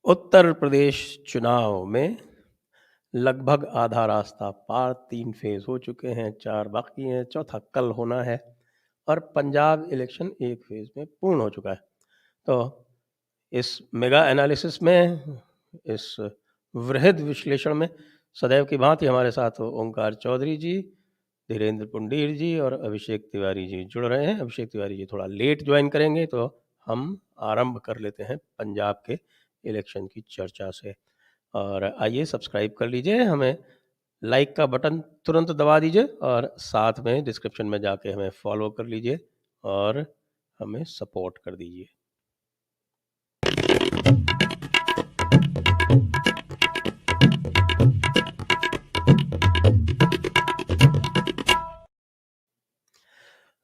उत्तर प्रदेश चुनाव में लगभग आधा रास्ता पार, 3 फेज़ हो चुके हैं, 4 बाकी हैं, चौथा कल होना है और पंजाब इलेक्शन 1 फेज़ में पूर्ण हो चुका है। तो इस मेगा एनालिसिस में, इस वृहद विश्लेषण में सदैव की भांति हमारे साथ ओंकार चौधरी जी, धीरेन्द्र पुंडीर जी और अभिषेक तिवारी जी जुड़ रहे हैं। अभिषेक तिवारी जी थोड़ा लेट ज्वाइन करेंगे, तो हम आरंभ कर लेते हैं पंजाब के इलेक्शन की चर्चा से। और आइए सब्सक्राइब कर लीजिए, हमें लाइक का बटन तुरंत दबा दीजिए और साथ में डिस्क्रिप्शन में जाके हमें फॉलो कर लीजिए और हमें सपोर्ट कर दीजिए।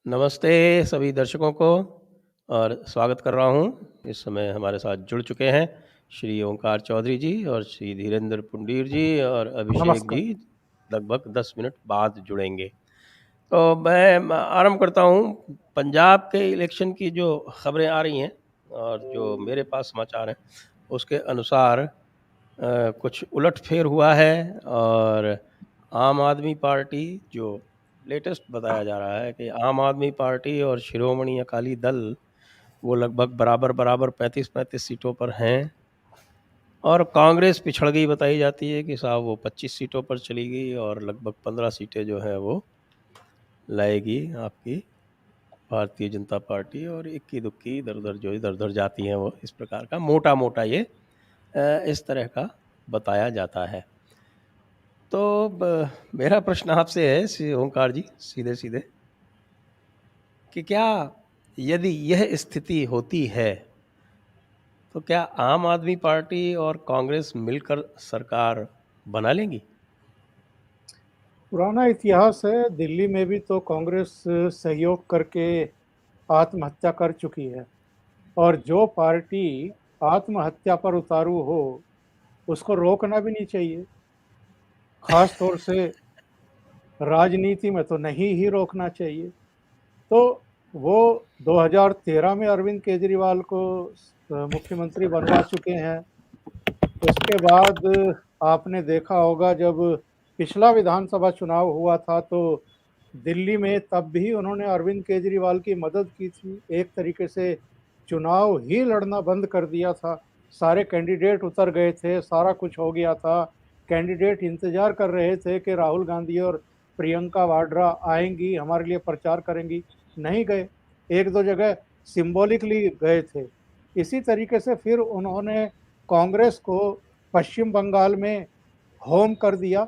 नमस्ते सभी दर्शकों को और स्वागत कर रहा हूँ। इस समय हमारे साथ जुड़ चुके हैं श्री ओंकार चौधरी जी और श्री धीरेन्द्र पुंडीर जी और अभिषेक नमस्कार। जी लगभग 10 मिनट बाद जुड़ेंगे। तो मैं आरंभ करता हूँ। पंजाब के इलेक्शन की जो खबरें आ रही हैं और जो मेरे पास समाचार हैं उसके अनुसार कुछ उलटफेर हुआ है और आम आदमी पार्टी, जो लेटेस्ट बताया जा रहा है कि आम आदमी पार्टी और शिरोमणि अकाली दल वो लगभग बराबर 35-35 सीटों पर हैं और कांग्रेस पिछड़ गई बताई जाती है कि साहब वो 25 सीटों पर चली गई और लगभग 15 सीटें जो है वो लाएगी आपकी भारतीय जनता पार्टी और इक्की दुक्की इधर उधर जो इधर उधर जाती हैं वो, इस प्रकार का मोटा मोटा ये इस तरह का बताया जाता है। तो मेरा प्रश्न आपसे है ओंकार जी, सीधे सीधे कि क्या यदि यह स्थिति होती है तो क्या आम आदमी पार्टी और कांग्रेस मिलकर सरकार बना लेंगी? पुराना इतिहास है, दिल्ली में भी तो कांग्रेस सहयोग करके आत्महत्या कर चुकी है और जो पार्टी आत्महत्या पर उतारू हो उसको रोकना भी नहीं चाहिए। खास तौर से राजनीति में तो नहीं ही रोकना चाहिए। तो वो 2013 में अरविंद केजरीवाल को मुख्यमंत्री बनवा चुके हैं। उसके बाद आपने देखा होगा जब पिछला विधानसभा चुनाव हुआ था तो दिल्ली में तब भी उन्होंने अरविंद केजरीवाल की मदद की थी। एक तरीके से चुनाव ही लड़ना बंद कर दिया था। सारे कैंडिडेट उतर गए थे, सारा कुछ हो गया था। कैंडिडेट इंतजार कर रहे थे कि राहुल गांधी और प्रियंका वाड्रा आएंगी, हमारे लिए प्रचार करेंगी, नहीं गए। एक दो जगह सिंबॉलिकली गए थे। इसी तरीके से फिर उन्होंने कांग्रेस को पश्चिम बंगाल में होम कर दिया।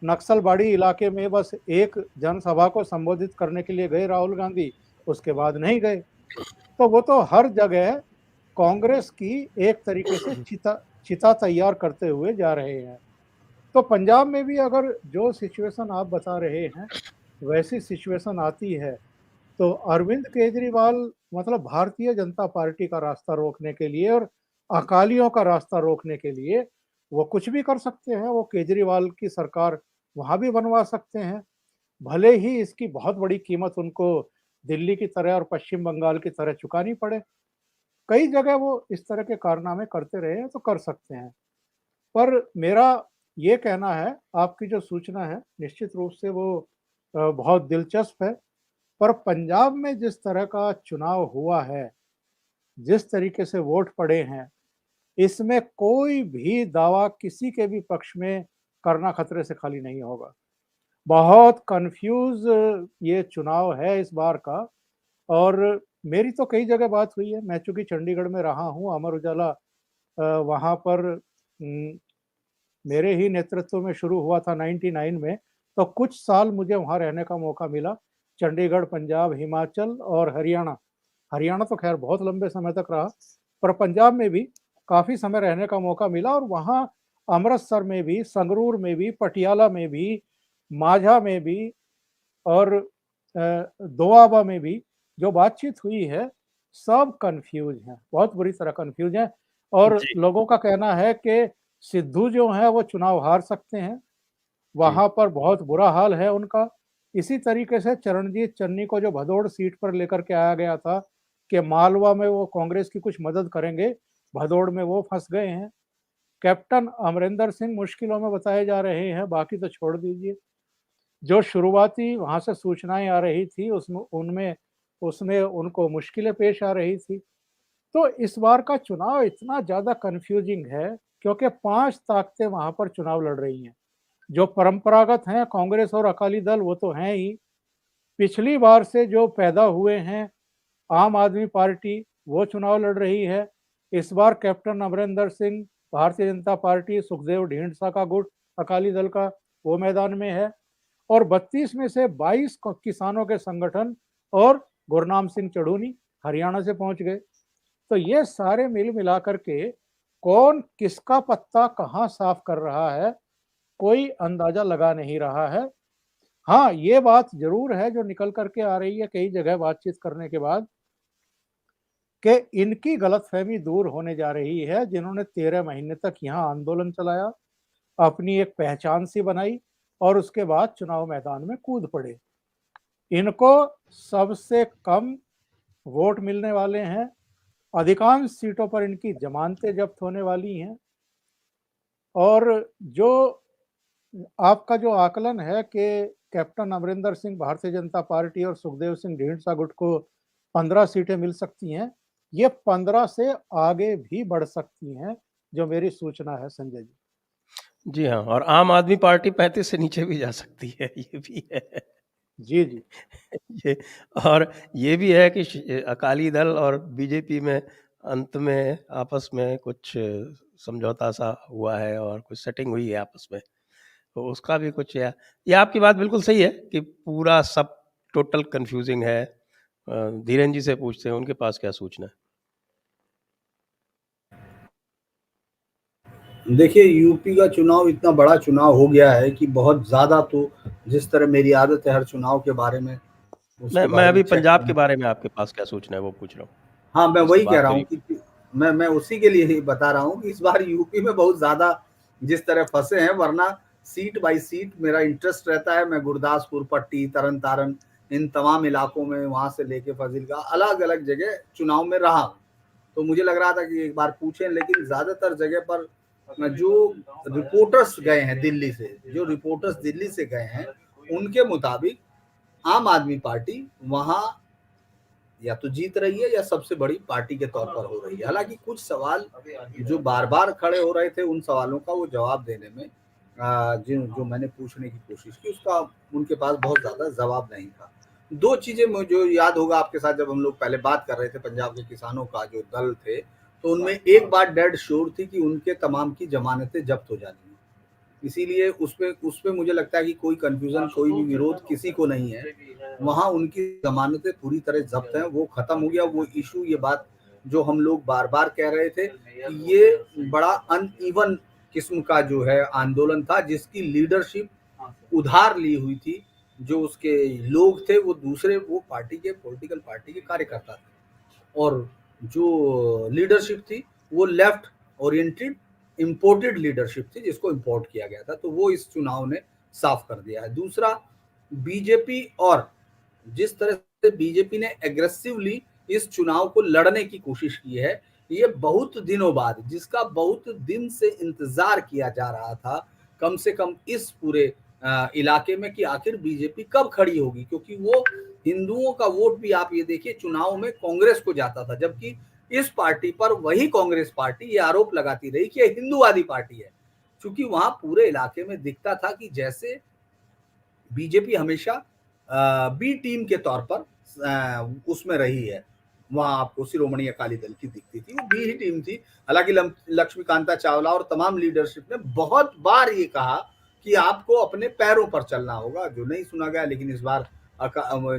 नक्सलबाड़ी इलाके में बस एक जनसभा को संबोधित करने के लिए गए राहुल गांधी, उसके बाद नहीं गए। तो वो तो हर जगह कांग्रेस की एक तरीके से चिता तैयार करते हुए जा रहे हैं। तो पंजाब में भी अगर जो सिचुएशन आप बता रहे हैं वैसी सिचुएशन आती है तो अरविंद केजरीवाल मतलब भारतीय जनता पार्टी का रास्ता रोकने के लिए और अकालियों का रास्ता रोकने के लिए वो कुछ भी कर सकते हैं। वो केजरीवाल की सरकार वहां भी बनवा सकते हैं, भले ही इसकी बहुत बड़ी कीमत उनको दिल्ली की तरह और पश्चिम बंगाल की तरह चुकानी पड़े। कई जगह वो इस तरह के कारनामे करते रहे हैं तो कर सकते हैं। पर मेरा ये कहना है, आपकी जो सूचना है निश्चित रूप से वो बहुत दिलचस्प है। पर पंजाब में जिस तरह का चुनाव हुआ है, जिस तरीके से वोट पड़े हैं, इसमें कोई भी दावा किसी के भी पक्ष में करना खतरे से खाली नहीं होगा। बहुत कंफ्यूज ये चुनाव है इस बार का। और मेरी तो कई जगह बात हुई है। मैं चूंकि चंडीगढ़ में रहा हूँ, अमर उजाला वहाँ पर मेरे ही नेतृत्व में शुरू हुआ था 99 में। तो कुछ साल मुझे वहाँ रहने का मौका मिला। चंडीगढ़, पंजाब, हिमाचल और हरियाणा। हरियाणा तो खैर बहुत लंबे समय तक रहा, पर पंजाब में भी काफ़ी समय रहने का मौका मिला। और वहाँ अमृतसर में भी, संगरूर में भी, पटियाला में भी, माझा में भी और दोआबा में भी जो बातचीत हुई है, सब कन्फ्यूज हैं, बहुत बुरी तरह कन्फ्यूज हैं। और जी, लोगों का कहना है कि सिद्धू जो हैं वो चुनाव हार सकते हैं, जी। वहाँ पर बहुत बुरा हाल है उनका। इसी तरीके से चरणजीत चन्नी को जो भदौड़ सीट पर लेकर के आया गया था कि मालवा में वो कांग्रेस की कुछ मदद करेंगे, भदौड़ में वो फंस गए हैं। कैप्टन अमरिंदर सिंह मुश्किलों में बताए जा रहे हैं, बाकी तो छोड़ दीजिए। जो शुरुआती वहां से सूचनाएं आ रही थी उसमें उनमें उसमें उनको मुश्किलें पेश आ रही थी। तो इस बार का चुनाव इतना ज्यादा कंफ्यूजिंग है क्योंकि 5 ताकतें वहां पर चुनाव लड़ रही हैं। जो परंपरागत हैं कांग्रेस और अकाली दल वो तो हैं ही, पिछली बार से जो पैदा हुए हैं आम आदमी पार्टी वो चुनाव लड़ रही है। इस बार कैप्टन अमरिंदर सिंह भारतीय जनता पार्टी, सुखदेव ढींढसा का गुट अकाली दल का वो मैदान में है, और 32 में से 22 किसानों के संगठन और गुरनाम सिंह चढ़ूनी हरियाणा से पहुंच गए। तो ये सारे मिल मिला करके कौन किसका पत्ता कहां साफ कर रहा है कोई अंदाजा लगा नहीं रहा है। हाँ, ये बात जरूर है जो निकल करके आ रही है कई जगह बातचीत करने के बाद कि इनकी गलतफहमी दूर होने जा रही है, जिन्होंने 13 महीने तक यहाँ आंदोलन चलाया, अपनी एक पहचान सी बनाई और उसके बाद चुनाव मैदान में कूद पड़े। इनको सबसे कम वोट मिलने वाले हैं, अधिकांश सीटों पर इनकी जमानतें जब्त होने वाली हैं, और जो आपका जो आकलन है कि कैप्टन अमरिंदर सिंह भारतीय जनता पार्टी और सुखदेव सिंह ढींढसा गुट को 15 सीटें मिल सकती हैं, ये 15 से आगे भी बढ़ सकती हैं, जो मेरी सूचना है संजय जी। जी हाँ, और आम आदमी पार्टी 35 से नीचे भी जा सकती है, ये भी है। जी जी। ये और ये भी है कि अकाली दल और बीजेपी में अंत में आपस में कुछ समझौता सा हुआ है और कुछ सेटिंग हुई है आपस में, तो उसका भी कुछ है। ये आपकी बात बिल्कुल सही है कि पूरा सब टोटल कंफ्यूजिंग है। धीरेन जी से पूछते हैं, उनके पास क्या सूचना है। देखिए, यूपी का चुनाव इतना बड़ा चुनाव हो गया है कि बहुत ज़्यादा, तो जिस तरह मेरी आदत है हर चुनाव के बारे में उसके मैं बारे में अभी चेक पंजाब के करना। बारे में आपके पास क्या सूचना है वो पूछ रहा हूँ, हाँ, मैं जिससे वही कह बात रहा हुई। हूँ कि मैं उसी के लिए ही बता रहा हूँ कि इस बार यूपी में बहुत ज़्यादा जिस तरह फंसे हैं, वरना सीट बाय सीट मेरा इंटरेस्ट रहता है। मैं गुरदासपुर, पट्टी, तरन तारण, इन तमाम इलाकों में, वहां से लेके फाजिलका, अलग अलग जगह चुनाव में रहा। तो मुझे लग रहा था कि एक बार पूछें, लेकिन ज्यादातर जगह पर जो रिपोर्टर्स गए हैं दिल्ली से, जो रिपोर्टर्स दिल्ली से गए हैं, उनके मुताबिक आम आदमी पार्टी वहां या तो जीत रही है या सबसे बड़ी पार्टी के तौर पर हो रही है। हालांकि कुछ सवाल जो बार बार खड़े हो रहे थे, उन सवालों का वो जवाब देने में जो मैंने पूछने की कोशिश की, उसका उनके पास बहुत ज्यादा जवाब नहीं था। दो चीजें मुझे याद होगा आपके साथ, जब हम लोग पहले बात कर रहे थे पंजाब के किसानों का जो दल थे, तो उनमें एक बात डेड श्योर थी कि उनके तमाम की जमानतें जब्त हो जानी है। इसीलिए उसपे मुझे लगता है कि कोई कंफ्यूजन, कोई भी विरोध किसी को नहीं है। वहां उनकी जमानतें पूरी तरह जब्त हैं, वो खत्म हो गया वो इशू। ये बात जो हम लोग बार बार कह रहे थे कि ये बड़ा अनइवन किस्म का जो है आंदोलन था, जिसकी लीडरशिप उधार ली हुई थी। जो उसके लोग थे वो दूसरे, वो पार्टी के, पॉलिटिकल पार्टी के कार्यकर्ता थे, और जो लीडरशिप थी वो लेफ्ट ओरिएंटेड इंपोर्टेड लीडरशिप थी, जिसको इंपोर्ट किया गया था। तो वो इस चुनाव ने साफ कर दिया है। दूसरा, बीजेपी, और जिस तरह से बीजेपी ने एग्रेसिवली इस चुनाव को लड़ने की कोशिश की है, ये बहुत दिनों बाद, जिसका बहुत दिन से इंतजार किया जा रहा था, कम से कम इस पूरे इलाके में, कि आखिर बीजेपी कब खड़ी होगी। क्योंकि वो हिंदुओं का वोट भी आप ये देखिए चुनाव में कांग्रेस को जाता था, जबकि इस पार्टी पर वही कांग्रेस पार्टी ये आरोप लगाती रही कि यह हिंदूवादी पार्टी है। क्योंकि वहां पूरे इलाके में दिखता था कि जैसे बीजेपी हमेशा बी टीम के तौर पर उसमें रही है। वहां आपको शिरोमणि अकाली दल की दिखती थी, वो बी ही टीम थी। हालांकि लक्ष्मीकांता चावला और तमाम लीडरशिप ने बहुत बार ये कहा कि आपको अपने पैरों पर चलना होगा, जो नहीं सुना गया। लेकिन इस बार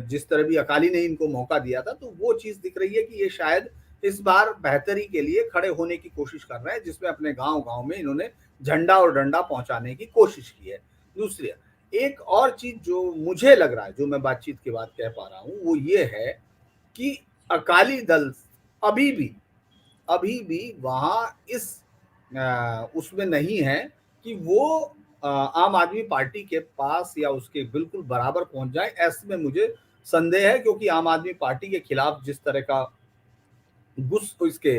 जिस तरह भी अकाली ने इनको मौका दिया था, तो वो चीज दिख रही है कि ये शायद इस बार बेहतरी के लिए खड़े होने की कोशिश कर रहे हैं, जिसमें अपने गांव गांव में इन्होंने झंडा और डंडा पहुंचाने की कोशिश की है। दूसरी, एक और चीज जो मुझे लग रहा है, जो मैं बातचीत के बाद कह पा रहा हूं, वो ये है कि अकाली दल अभी भी वहां इस उसमें नहीं है कि वो आम आदमी पार्टी के पास या उसके बिल्कुल बराबर पहुंच जाए। ऐसे में मुझे संदेह है, क्योंकि आम आदमी पार्टी के खिलाफ जिस तरह का इसके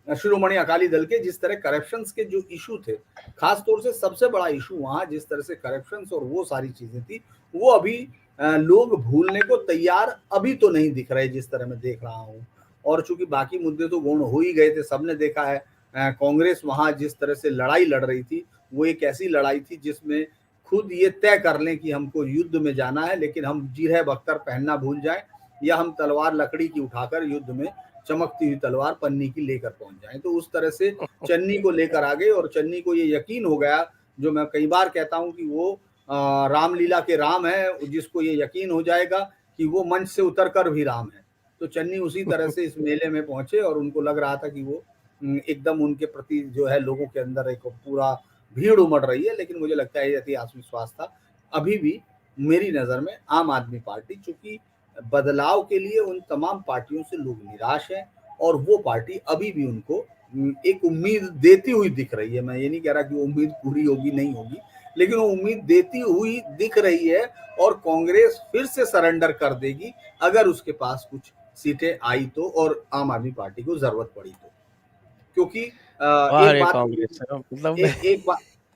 शिरोमणि अकाली दल के, जिस तरह करप्शन के जो इशू थे, खास तौर से सबसे बड़ा इशू वहां जिस तरह से करप्शन और वो सारी चीजें थी, वो अभी लोग भूलने को तैयार अभी तो नहीं दिख रहे जिस तरह मैं देख रहा हूँ। और चूंकि बाकी मुद्दे तो गौण हो ही गए थे, सबने देखा है कांग्रेस वहां जिस तरह से लड़ाई लड़ रही थी, वो एक ऐसी लड़ाई थी जिसमें खुद ये तय कर लें कि हमको युद्ध में जाना है, लेकिन हम जीरह बख्तर पहनना भूल जाएं, या हम तलवार लकड़ी की उठाकर युद्ध में चमकती हुई तलवार पन्नी की लेकर पहुंच जाएं। तो उस तरह से चन्नी को लेकर आ गए, और चन्नी को ये यकीन हो गया, जो मैं कई बार कहता हूं कि वो रामलीला के राम है, जिसको ये यकीन हो जाएगा कि वो मंच से उतरकर भी राम है। तो चन्नी उसी तरह से इस मेले में पहुंचे, और उनको लग रहा था कि वो एकदम उनके प्रति जो है लोगों के अंदर एक पूरा भीड़ उमड़ रही है, लेकिन मुझे लगता है ये आत्मविश्वास था। अभी भी मेरी नजर में आम आदमी पार्टी, चूंकि बदलाव के लिए उन तमाम पार्टियों से लोग निराश हैं, और वो पार्टी अभी भी उनको एक उम्मीद देती हुई दिख रही है। मैं ये नहीं कह रहा कि वो उम्मीद पूरी होगी, नहीं होगी, लेकिन वो उम्मीद देती हुई दिख रही है, और कांग्रेस फिर से सरेंडर कर देगी अगर उसके पास कुछ सीटें आई तो, और आम आदमी पार्टी को जरूरत पड़ी तो। क्योंकि बाहर कांग्रेस मतलब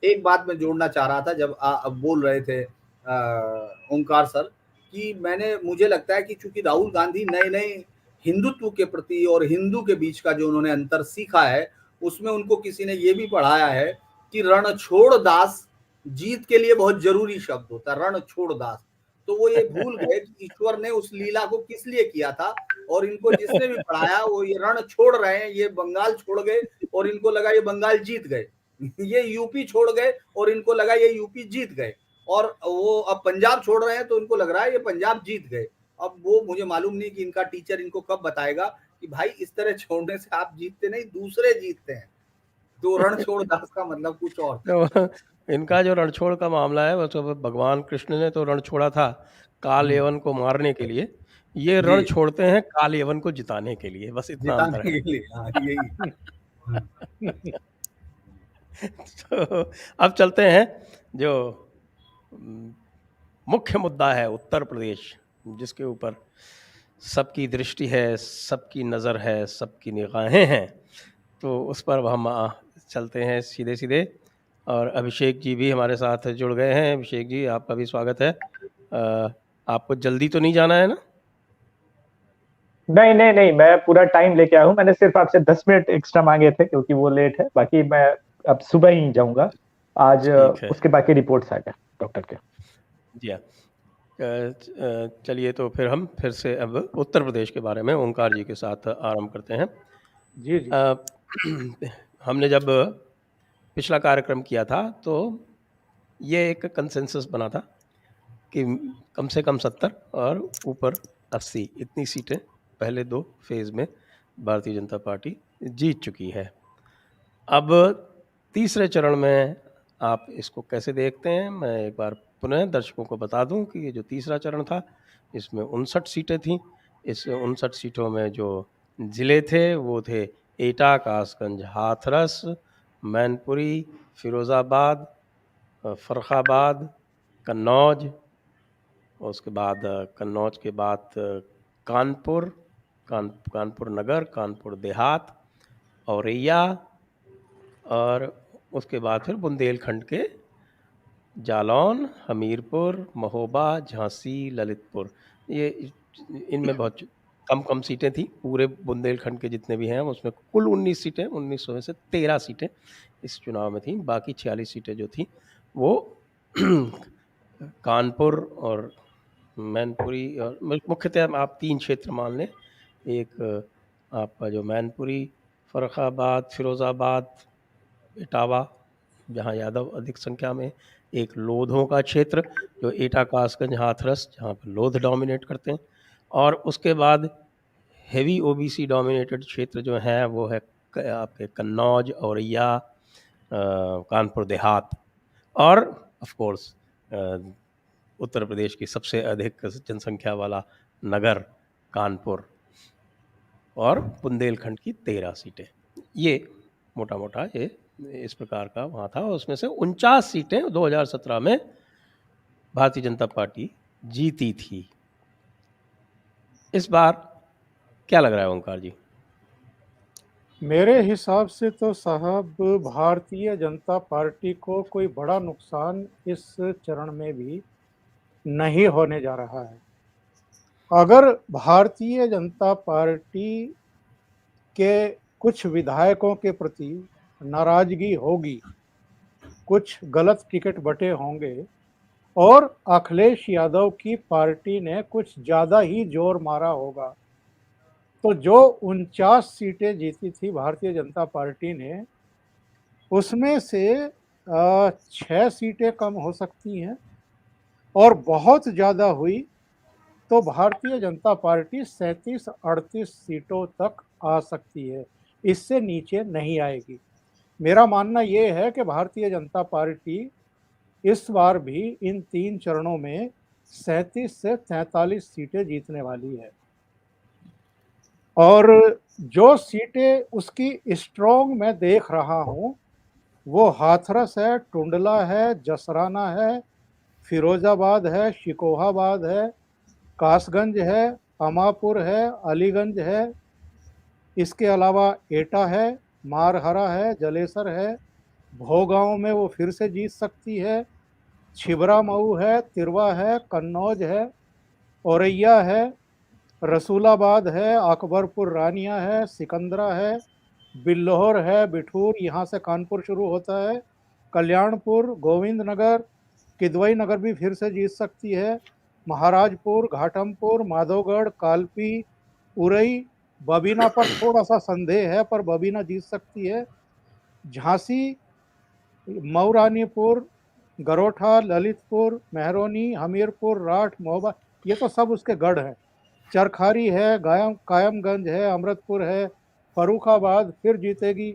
एक बात मैं जोड़ना चाह रहा था, जब अब बोल रहे थे ओंकार सर, कि मुझे लगता है कि चूंकि राहुल गांधी नए नए हिंदुत्व के प्रति और हिंदू के बीच का जो उन्होंने अंतर सीखा है, उसमें उनको किसी ने ये भी पढ़ाया है कि रणछोड़ दास जीत के लिए बहुत जरूरी शब्द होता है, रणछोड़ दास। तो वो ये भूल गए कि ईश्वर ने उस लीला को किस लिए किया था, और इनको जिसने भी पढ़ाया वो ये रण छोड़ रहे हैं, ये बंगाल छोड़ गए और इनको लगा ये बंगाल जीत गए, ये यूपी छोड़ गए और इनको लगा ये यूपी जीत गए, और वो अब पंजाब छोड़ रहे हैं तो इनको लग रहा है ये पंजाब जीत गए। अब वो मुझे मालूम नहीं कि इनका टीचर इनको कब बताएगा कि भाई इस तरह छोड़ने से आप जीतते नहीं, दूसरे जीतते हैं। तो रणछोड़ दास का मतलब कुछ और तो इनका जो रणछोड़ का मामला है, वो तो भगवान कृष्ण ने तो रण छोड़ा था काल यवन को मारने के लिए, ये रण छोड़ते हैं काल यवन को जिताने के लिए, बस इतना अंतर है। के लिए, हाँ, यही तो अब चलते हैं जो मुख्य मुद्दा है उत्तर प्रदेश, जिसके ऊपर सबकी दृष्टि है, सबकी नज़र है, सबकी निगाहें हैं। तो उस पर हम चलते हैं सीधे सीधे, और अभिषेक जी भी हमारे साथ जुड़ गए हैं। अभिषेक जी, आपका भी स्वागत है। आपको जल्दी तो नहीं जाना है ना? नहीं नहीं नहीं, मैं पूरा टाइम लेके आया हूँ। मैंने सिर्फ आपसे 10 मिनट एक्स्ट्रा मांगे थे क्योंकि वो लेट है, बाकी मैं अब सुबह ही जाऊंगा आज। उसके बाकी रिपोर्ट्स आ गए डॉक्टर के। जी हाँ, चलिए तो फिर हम फिर से अब उत्तर प्रदेश के बारे में ओंकार जी के साथ आरंभ करते हैं। जी जी। हमने जब पिछला कार्यक्रम किया था तो ये एक कंसेंसस बना था कि कम से कम 70 और ऊपर 80 इतनी सीटें पहले 2 फेज़ में भारतीय जनता पार्टी जीत चुकी है। अब तीसरे चरण में आप इसको कैसे देखते हैं? मैं एक बार पुनः दर्शकों को बता दूं कि ये जो तीसरा चरण था, इसमें 59 सीटें थीं। इस 59 सीटों में जो ज़िले थे वो थे एटा, कासगंज, हाथरस, मैनपुरी, फिरोज़ाबाद, फ़र्रुखाबाद, कन्नौज, उसके बाद कन्नौज के बाद कानपुर नगर, कानपुर देहात, औरैया, और उसके बाद फिर बुंदेलखंड के जालौन, हमीरपुर, महोबा, झांसी, ललितपुर। ये इनमें बहुत कम सीटें थी। पूरे बुंदेलखंड के जितने भी हैं उसमें कुल 19 सीटें, 19 में से 13 सीटें इस चुनाव में थी। बाकी 46 सीटें जो थी वो कानपुर और मैनपुरी, और मुख्यतः आप 3 क्षेत्र मान लें। एक आपका जो मैनपुरी, फ़र्रुखाबाद, फिरोज़ाबाद, इटावा जहाँ यादव अधिक संख्या में, एक लोधों का क्षेत्र जो एटा, कासगंज, हाथरस जहाँ पर लोध डोमिनेट करते हैं, और उसके बाद हेवी ओबीसी डोमिनेटेड क्षेत्र जो है वो है आपके कन्नौज, औरैया, कानपुर देहात, और ऑफ कोर्स उत्तर प्रदेश की सबसे अधिक जनसंख्या वाला नगर कानपुर, और बुंदेलखंड की 13 सीटें। ये मोटा मोटा ये इस प्रकार का वहाँ था। उसमें से 49 सीटें 2017 में भारतीय जनता पार्टी जीती थी। इस बार क्या लग रहा है ओंकार जी? मेरे हिसाब से तो साहब भारतीय जनता पार्टी को कोई बड़ा नुकसान इस चरण में भी नहीं होने जा रहा है। अगर भारतीय जनता पार्टी के कुछ विधायकों के प्रति नाराजगी होगी, कुछ गलत टिकट बटे होंगे और अखिलेश यादव की पार्टी ने कुछ ज़्यादा ही जोर मारा होगा, तो जो 49 सीटें जीती थी भारतीय जनता पार्टी ने, उसमें से 6 सीटें कम हो सकती हैं और बहुत ज़्यादा हुई तो भारतीय जनता पार्टी 37-38 सीटों तक आ सकती है, इससे नीचे नहीं आएगी। मेरा मानना ये है कि भारतीय जनता पार्टी इस बार भी इन 3 चरणों में 37 से 43 सीटें जीतने वाली है और जो सीटें उसकी स्ट्रॉन्ग मैं देख रहा हूँ वो हाथरस है, टुंडला है, जसराना है, फिरोजाबाद है, शिकोहाबाद है, कासगंज है, अमापुर है, अलीगंज है, इसके अलावा एटा है, मारहरा है, जलेसर है, भोगांव में वो फिर से जीत सकती है, छिबरा मऊ है, तिरवा है, कन्नौज है, औरैया है, रसूलाबाद है, अकबरपुर रानिया है, सिकंदरा है, बिल्लौर है, बिठूर, यहाँ से कानपुर शुरू होता है, कल्याणपुर, गोविंद नगर, किदवई नगर भी फिर से जीत सकती है, महाराजपुर, घाटमपुर, माधोगढ़, कालपी, उरई, बबीना पर थोड़ा सा संदेह है पर बबीना जीत सकती है, झांसी, मऊरानीपुर, गरोठा, ललितपुर, मेहरौनी, हमीरपुर, राठ, महोबा, ये तो सब उसके गढ़ हैं। चरखारी है, कायमगंज है, अमृतपुर है, फरुखाबाद फिर जीतेगी,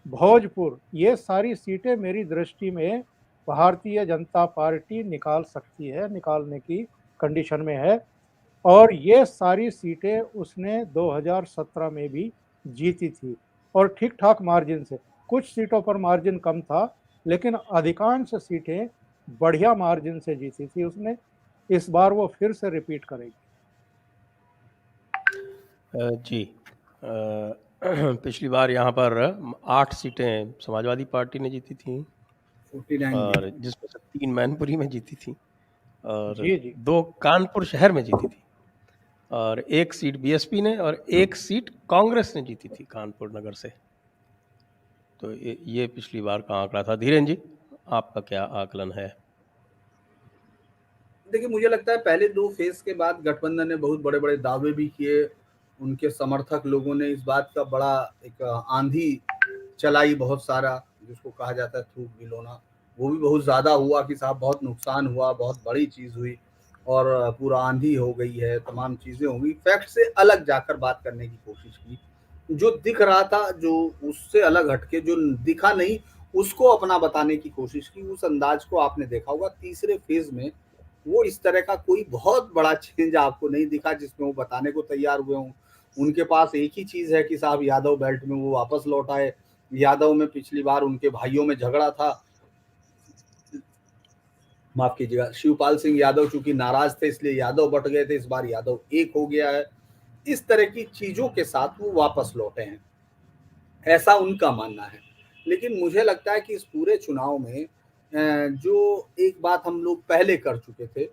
भोजपुर, ये सारी सीटें मेरी दृष्टि में भारतीय जनता पार्टी निकाल सकती है, निकालने की कंडीशन में है और ये सारी सीटें उसने 2017 में भी जीती थी और ठीक ठाक मार्जिन से। कुछ सीटों पर मार्जिन कम था लेकिन अधिकांश सीटें बढ़िया मार्जिन से जीती थी उसने। इस बार वो फिर से रिपीट करेगी। जी पिछली बार यहाँ पर 8 सीटें समाजवादी पार्टी ने जीती थी और जिसमें से 3 मैनपुरी में जीती थी और 2 कानपुर शहर में जीती थी और 1 सीट बीएसपी ने और 1 सीट कांग्रेस ने जीती थी कानपुर नगर से। तो ये पिछली बार का आंकड़ा था। धीरेन्द्र जी, आपका क्या आकलन है? देखिए, मुझे लगता है पहले 2 फेज के बाद गठबंधन ने बहुत बड़े बड़े दावे भी किए। उनके समर्थक लोगों ने इस बात का बड़ा एक आंधी चलाई, बहुत सारा, जिसको कहा जाता है थूक बिलोना, वो भी बहुत ज्यादा हुआ कि साहब बहुत नुकसान हुआ, बहुत बड़ी चीज हुई और पूरा आंधी हो गई है, तमाम चीजें हो गई। फैक्ट से अलग जाकर बात करने की कोशिश की, जो दिख रहा था, जो उससे अलग हटके जो दिखा नहीं उसको अपना बताने की कोशिश की। उस अंदाज को आपने देखा होगा। तीसरे फेज में वो इस तरह का कोई बहुत बड़ा चेंज आपको नहीं दिखा जिसमें वो बताने को तैयार हुए हों। उनके पास एक ही चीज है कि साहब यादव बेल्ट में वो वापस लौट आए। यादव में पिछली बार उनके भाइयों में झगड़ा था, माफ कीजिएगा, शिवपाल सिंह यादव चूंकि नाराज थे इसलिए यादव बट गए थे, इस बार यादव एक हो गया है। इस तरह की चीजों के साथ वो वापस लौटे हैं, ऐसा उनका मानना है। लेकिन मुझे लगता है कि इस पूरे चुनाव में जो एक बात हम लोग पहले कर चुके थे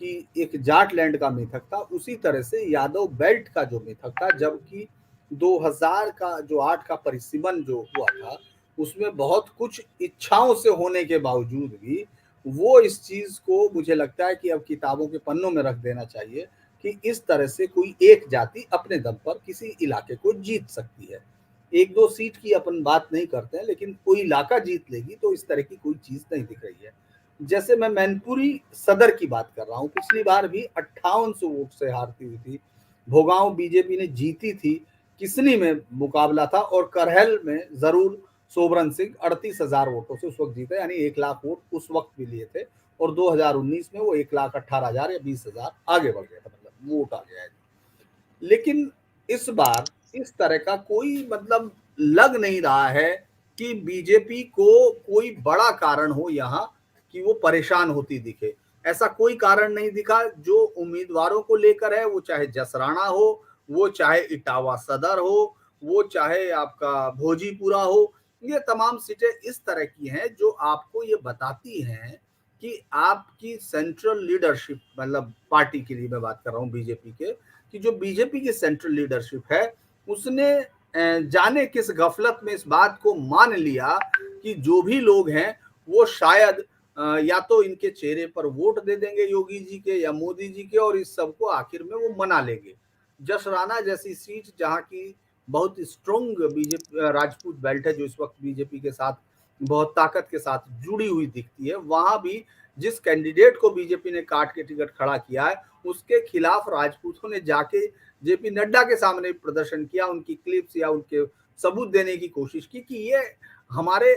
कि एक जाट लैंड का मिथक था, उसी तरह से यादव बेल्ट का जो मिथक था, जबकि 2000 का जो 8 का परिसीमन जो हुआ था उसमें बहुत कुछ इच्छाओं से होने के बावजूद भी वो इस चीज को मुझे लगता है कि अब किताबों के पन्नों में रख देना चाहिए कि इस तरह से कोई एक जाति अपने दम पर किसी इलाके को जीत सकती है। 1-2 सीट की अपन बात नहीं करते हैं, लेकिन कोई इलाका जीत लेगी तो इस तरह की कोई चीज नहीं दिख रही है। जैसे मैं मैनपुरी सदर की बात कर रहा हूँ, पिछली बार भी 5800 वोट से हारती हुई थी। भोगांव बीजेपी ने जीती थी, किसनी में मुकाबला था और करहल में जरूर सोबरन सिंह 38,000 वोटों से उस वक्त जीते, यानी 1 लाख वोट उस वक्त भी लिए थे और 2019 में वो 1,18,000 या 20,000 आगे बढ़ गया था, मतलब वोट आ गया है। लेकिन इस बार इस तरह का कोई मतलब लग नहीं रहा है कि बीजेपी को कोई बड़ा कारण हो यहाँ कि वो परेशान होती दिखे। ऐसा कोई कारण नहीं दिखा। जो उम्मीदवारों को लेकर है, वो चाहे जसराना हो, वो चाहे इटावा सदर हो, वो चाहे आपका भोजीपुरा हो, ये तमाम सीटें इस तरह की हैं जो आपको ये बताती हैं कि आपकी सेंट्रल लीडरशिप, मतलब पार्टी के लिए मैं बात कर रहा हूँ बीजेपी के, कि जो बीजेपी की सेंट्रल लीडरशिप है उसने जाने किस गफलत में इस बात को मान लिया कि जो भी लोग हैं वो शायद या तो इनके चेहरे पर वोट दे देंगे योगी जी के या मोदी जी के, और इस सब को आखिर में वो मना लेंगे। जसराना जैसी सीट जहां की बहुत स्ट्रॉन्ग बीजेपी राजपूत बेल्ट है जो इस वक्त बीजेपी के साथ बहुत ताकत के साथ जुड़ी हुई दिखती है, वहां भी जिस कैंडिडेट को बीजेपी ने काट के टिकट खड़ा किया है उसके खिलाफ राजपूतों ने जाके जेपी नड्डा के सामने प्रदर्शन किया, उनकी क्लिप्स या उनके सबूत देने की कोशिश की कि ये हमारे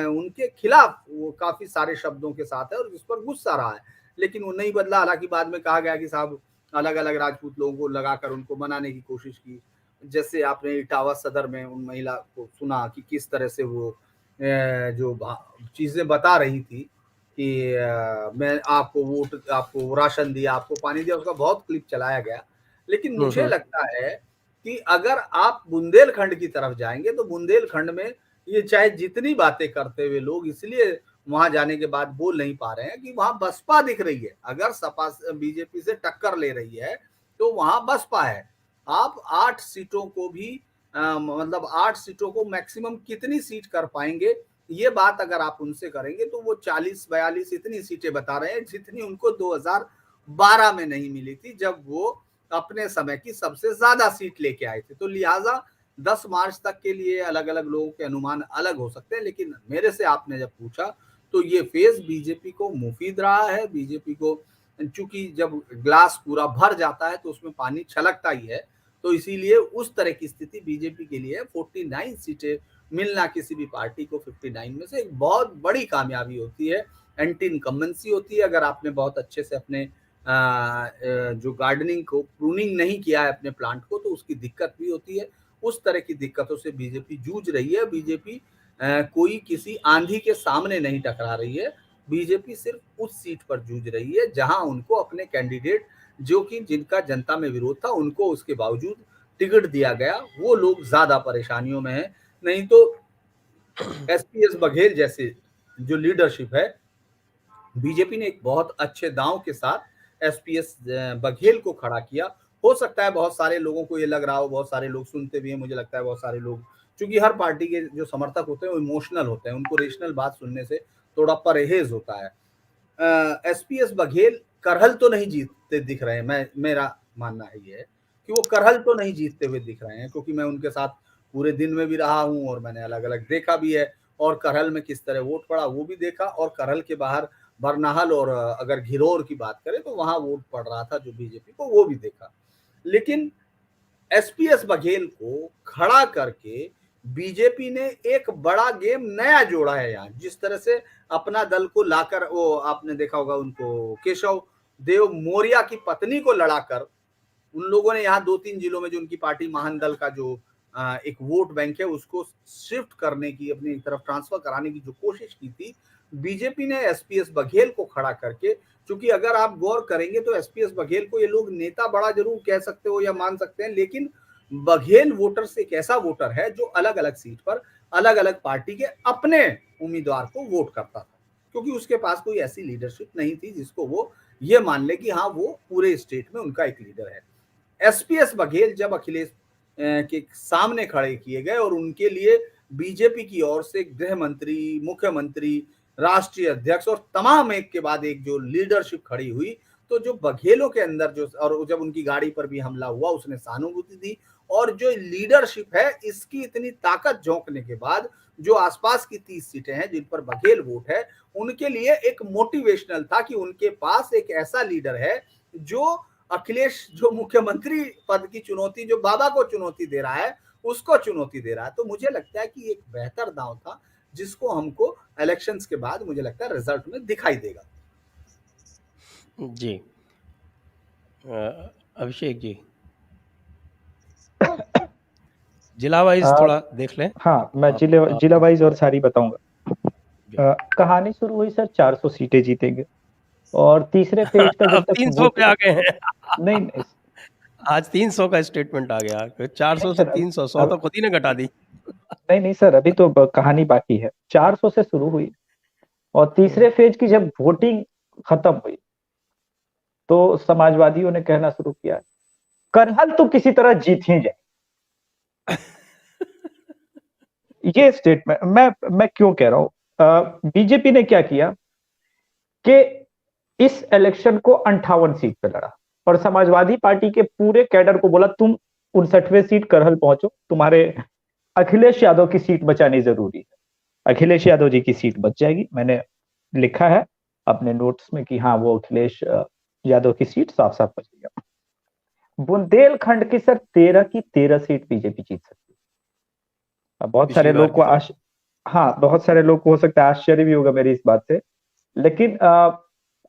उनके खिलाफ वो काफी सारे शब्दों के साथ है और जिस पर गुस्सा रहा है, लेकिन वो नहीं बदला। हालांकि बाद में कहा गया कि साहब अलग अलग राजपूत लोगों को लगाकर उनको मनाने की कोशिश की, जैसे आपने इटावा सदर में उन महिला को सुना कि किस तरह से वो जो चीजें बता रही थी कि मैं आपको वोट, आपको राशन दिया, आपको पानी दिया, उसका बहुत क्लिप चलाया गया। लेकिन मुझे लगता है कि अगर आप बुंदेलखंड की तरफ जाएंगे तो बुंदेलखंड में ये चाहे जितनी बातें करते हुए लोग इसलिए वहां जाने के बाद बोल नहीं पा रहे हैं कि वहां बसपा दिख रही है। अगर सपा बीजेपी से टक्कर ले रही है तो वहां बसपा है। आप 8 सीटों को भी मतलब 8 सीटों को मैक्सिमम कितनी सीट कर पाएंगे, ये बात अगर आप उनसे करेंगे तो वो 40-42 इतनी सीटें बता रहे हैं जितनी उनको 2012 में नहीं मिली थी जब वो अपने समय की सबसे ज्यादा सीट लेके आए थे। तो लिहाजा 10 मार्च तक के लिए अलग अलग लोगों के अनुमान अलग हो सकते हैं, लेकिन मेरे से आपने जब पूछा तो ये फेज बीजेपी को मुफीद रहा है। बीजेपी को चूंकि जब ग्लास पूरा भर जाता है तो उसमें पानी छलकता ही है, तो इसीलिए उस तरह की स्थिति बीजेपी के लिए 49 सीटें मिलना किसी भी पार्टी को 59 में से एक बहुत बड़ी कामयाबी होती है, एंटी इनकम्बेंसी होती है। अगर आपने बहुत अच्छे से अपने जो गार्डनिंग को प्रूनिंग नहीं किया है अपने प्लांट को, तो उसकी दिक्कत भी होती है। उस तरह की दिक्कतों से बीजेपी जूझ रही है। बीजेपी कोई किसी आंधी के सामने नहीं टकरा रही है, बीजेपी सिर्फ उस सीट पर जूझ रही है जहां उनको अपने कैंडिडेट जो कि जिनका जनता में विरोध था उनको उसके बावजूद टिकट दिया गया, वो लोग ज्यादा परेशानियों में हैं। नहीं तो एसपीएस बघेल जैसे जो लीडरशिप है, बीजेपी ने एक बहुत अच्छे दांव के साथ एसपीएस बघेल को खड़ा किया। हो सकता है बहुत सारे लोगों को ये लग रहा हो, बहुत सारे लोग सुनते भी हैं, मुझे लगता है बहुत सारे लोग, क्योंकि हर पार्टी के जो समर्थक होते हैं वो इमोशनल होते हैं, उनको रेशनल बात सुनने से थोड़ा परहेज होता है। एसपीएस बघेल करहल तो नहीं जीतते दिख रहे हैं, मेरा मानना है ये कि वो करहल तो नहीं जीतते हुए दिख रहे हैं, क्योंकि मैं उनके साथ पूरे दिन में भी रहा हूं और मैंने अलग अलग देखा भी है, और करहल में किस तरह वोट पड़ा वो भी देखा, और करहल के बाहर बरनाहल और अगर घिरौर की बात करें तो वहां वोट पड़ रहा था जो बीजेपी को, वो भी देखा। लेकिन एसपीएस बघेल को खड़ा करके बीजेपी ने एक बड़ा गेम नया जोड़ा है यहाँ। जिस तरह से अपना दल को लाकर, वो आपने देखा होगा उनको केशव देव मौर्य की पत्नी को लड़ाकर उन लोगों ने यहाँ 2-3 जिलों में जो उनकी पार्टी महान दल का जो एक वोट बैंक है उसको शिफ्ट करने की, अपनी तरफ ट्रांसफर कराने की जो कोशिश की थी, बीजेपी ने एसपीएस बघेल को खड़ा करके, क्योंकि अगर आप गौर करेंगे तो एसपीएस बघेल को ये लोग नेता बड़ा जरूर कह सकते हो या मान सकते हैं, लेकिन बघेल वोटर से एक ऐसा वोटर है जो अलग अलग सीट पर अलग अलग पार्टी के अपने उम्मीदवार को वोट करता था, क्योंकि उसके पास कोई ऐसी लीडरशिप नहीं थी जिसको वो ये मान ले कि हाँ वो पूरे स्टेट में उनका एक लीडर है। एसपीएस बघेल जब अखिलेश के सामने खड़े किए गए और उनके लिए बीजेपी की ओर से गृह मंत्री, मुख्यमंत्री, राष्ट्रीय अध्यक्ष और तमाम एक के बाद एक जो लीडरशिप खड़ी हुई, तो जो बघेलों के अंदर जो, और जब उनकी गाड़ी पर भी हमला हुआ उसने सहानुभूति दी, और जो लीडरशिप है इसकी इतनी ताकत झोंकने के बाद जो आसपास की 30 सीटें हैं जिन पर बघेल वोट है, उनके लिए एक मोटिवेशनल था कि उनके पास एक ऐसा लीडर है जो अखिलेश जो मुख्यमंत्री पद की चुनौती, जो बाबा को चुनौती दे रहा है, उसको चुनौती दे रहा है। तो मुझे लगता है कि एक बेहतर दांव था जिसको हमको इलेक्शंस के बाद मुझे लगता है रिजल्ट में दिखाई देगा। जी अभिषेक जी जिला वाइज थोड़ा देख लें। हाँ, मैं जिला वाइज और सारी बताऊंगा। कहानी शुरू हुई सर 400 सीटें जीतेंगे, और तीसरे फेज का जब तक 300 पे आ गए हैं। नहीं आज 300 का स्टेटमेंट आ गया, 400 से सर 300, 100 तो खुद ही ने घटा दी। नहीं सर, अभी तो कहानी बाकी है। 400 से शुरू हुई और तीसरे फेज की जब वोटिंग खत्म हुई तो समाजवादियों ने कहना शुरू किया, करहल तो किसी तरह जीत ही जाए। ये स्टेटमेंट मैं क्यों कह रहा हूं, बीजेपी ने क्या किया कि इस इलेक्शन को 58 सीट पे लड़ा और समाजवादी पार्टी के पूरे कैडर को बोला तुम 59वें सीट करहल पहुंचो, तुम्हारे अखिलेश यादव की सीट बचानी जरूरी है। अखिलेश यादव जी की सीट बच जाएगी, मैंने लिखा है अपने नोट्स में कि हाँ वो अखिलेश यादव की सीट साफ साफ बच गई। बुंदेलखंड की सर 13 की 13 सीट बीजेपी जीत सकती है। बहुत सारे पिछली बार लोग की को तरह। हाँ, बहुत सारे लोग को हो सकता है आश्चर्य भी होगा मेरी इस बात से, लेकिन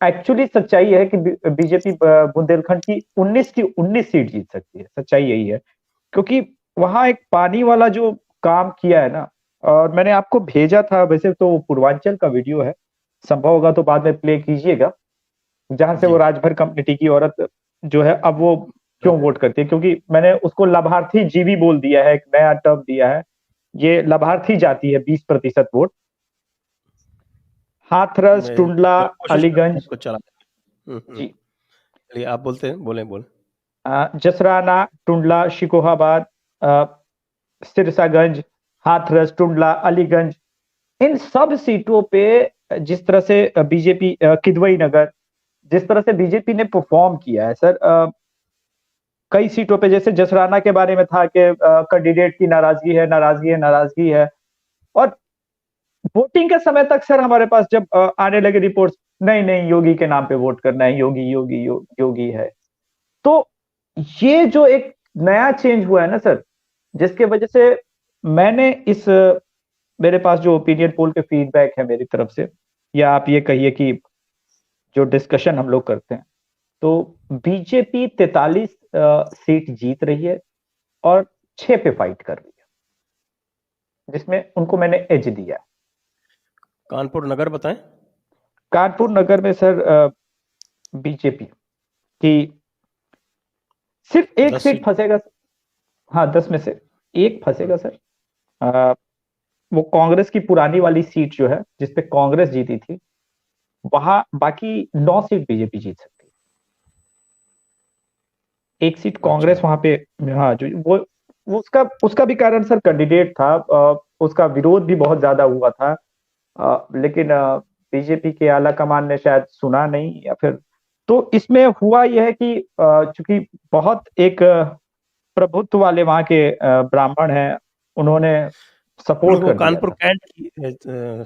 एक्चुअली सच्चाई है कि बीजेपी बुंदेलखंड की 19 सीट जीत सकती है। सच्चाई यही है क्योंकि वहां एक पानी वाला जो काम किया है ना, और मैंने आपको भेजा था, वैसे तो पूर्वांचल का वीडियो है, संभव होगा तो बाद में प्ले कीजिएगा, जहां से वो जी। राजभर कम्युनिटी की औरत जो है अब वो क्यों वोट करती है, क्योंकि मैंने उसको लाभार्थी जीवी बोल दिया है, एक नया टर्म दिया है, ये लाभार्थी जाती है 20% वोट। हाथरस, मैं टुंडला, कोशिश करूंगा अलीगंज। उसको चलाने की। जी। चलिए आप बोलते हैं, बोले। जसराना, टुंडला, शिकोहाबाद, सिरसागंज, हाथरस, टुंडला, अलीगंज, इन सब सीटों पे जिस तरह से बीजेपी, किदवई नगर, जिस तरह से बीजेपी ने परफॉर्म किया है सर, कई सीटों पे जैसे जसराना के बारे में था कि कैंडिडेट की नाराजगी है, और वोटिंग के समय तक सर हमारे पास जब आने लगे रिपोर्ट्स, नहीं योगी के नाम पे वोट करना है, योगी है। तो ये जो एक नया चेंज हुआ है ना सर, जिसके वजह से मैंने इस मेरे पास जो ओपिनियन पोल के फीडबैक है मेरी तरफ से, या आप ये कहिए कि जो डिस्कशन हम लोग करते हैं, तो बीजेपी 43 सीट जीत रही है और 6 पे फाइट कर रही है, जिसमें उनको मैंने एज दिया। कानपुर नगर बताएं। कानपुर नगर में सर बीजेपी की सिर्फ एक 10 सीट सीट। फंसेगा। हाँ, 10 में से एक फंसेगा सर। अ, वो कांग्रेस की पुरानी वाली सीट जो है जिसपे कांग्रेस जीती थी, वहां बाकी 9 सीट बीजेपी जीत सकती है। एक सीट अच्छा। कांग्रेस वहां पे, हाँ, जो वो उसका भी कारण सर कैंडिडेट था, उसका विरोध भी बहुत ज्यादा हुआ था, लेकिन बीजेपी के आला कमान ने शायद सुना नहीं, या फिर तो इसमें हुआ यह है कि चूंकि बहुत एक प्रभुत्व वाले वहां के ब्राह्मण हैं, उन्होंने सपोर्ट वो कर दिया कानपुर था। कैंट की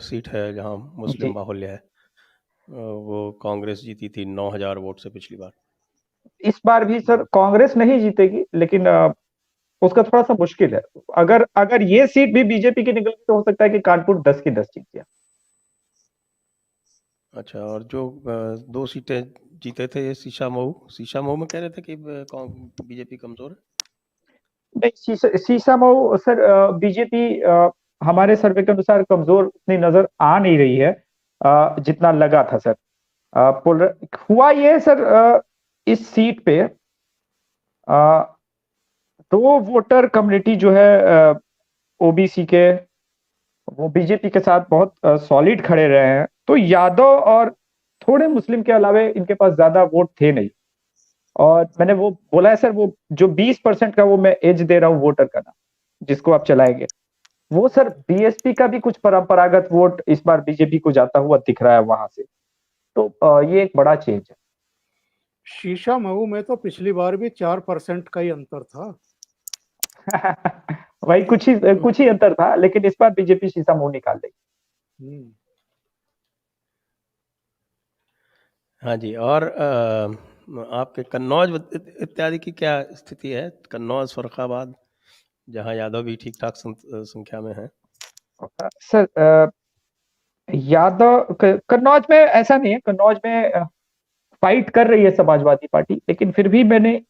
सीट है जहां जी। मुस्लिम बाहुल्य है। वो कांग्रेस जीती थी 9,000 वोट से पिछली बार। इस बार भी सर कांग्रेस नहीं जीतेगी, लेकिन उसका थोड़ा सा मुश्किल है। अगर अगर ये सीट भी बीजेपी की निकल तो हो सकता है कि कानपुर 10 की 10 जीत जाए। अच्छा, और जो 2 सीटें जीते थे, ये शीशा मऊ में कह रहे थे कि बीजेपी कमजोर है। नहीं, शीशा मऊ सर बीजेपी हमारे सर्वे के अनुसार कमजोर उतनी नजर आ नहीं रही है जितना लगा था सर। हुआ ये है सर, इस सीट पे दो वोटर कम्युनिटी जो है ओबीसी के, वो बीजेपी के साथ बहुत सॉलिड खड़े रहे हैं, तो यादव और थोड़े मुस्लिम के अलावे इनके पास ज्यादा वोट थे नहीं। और मैंने वो बोला है सर, वो जो 20% का वो मैं एज दे रहा हूँ वोटर का ना, जिसको आप चलाएंगे, वो सर बीएसपी का भी कुछ परंपरागत वोट इस बार बीजेपी को जाता हुआ दिख रहा है वहां से। तो ये एक बड़ा चेंज है। शीशा मऊ में तो पिछली बार भी 4% का ही अंतर था। वही कुछ ही अंतर था, लेकिन इस बार बीजेपी शीशा मुंह निकाल देगी। हाँ जी। और आपके कन्नौज इत्यादि की क्या स्थिति है? कन्नौज, फर्रुखाबाद, जहाँ यादव भी ठीक ठाक संख्या में है। सर यादव कन्नौज में ऐसा नहीं है, कन्नौज में फाइट कर रही है समाजवादी पार्टी, लेकिन फिर भी मैंने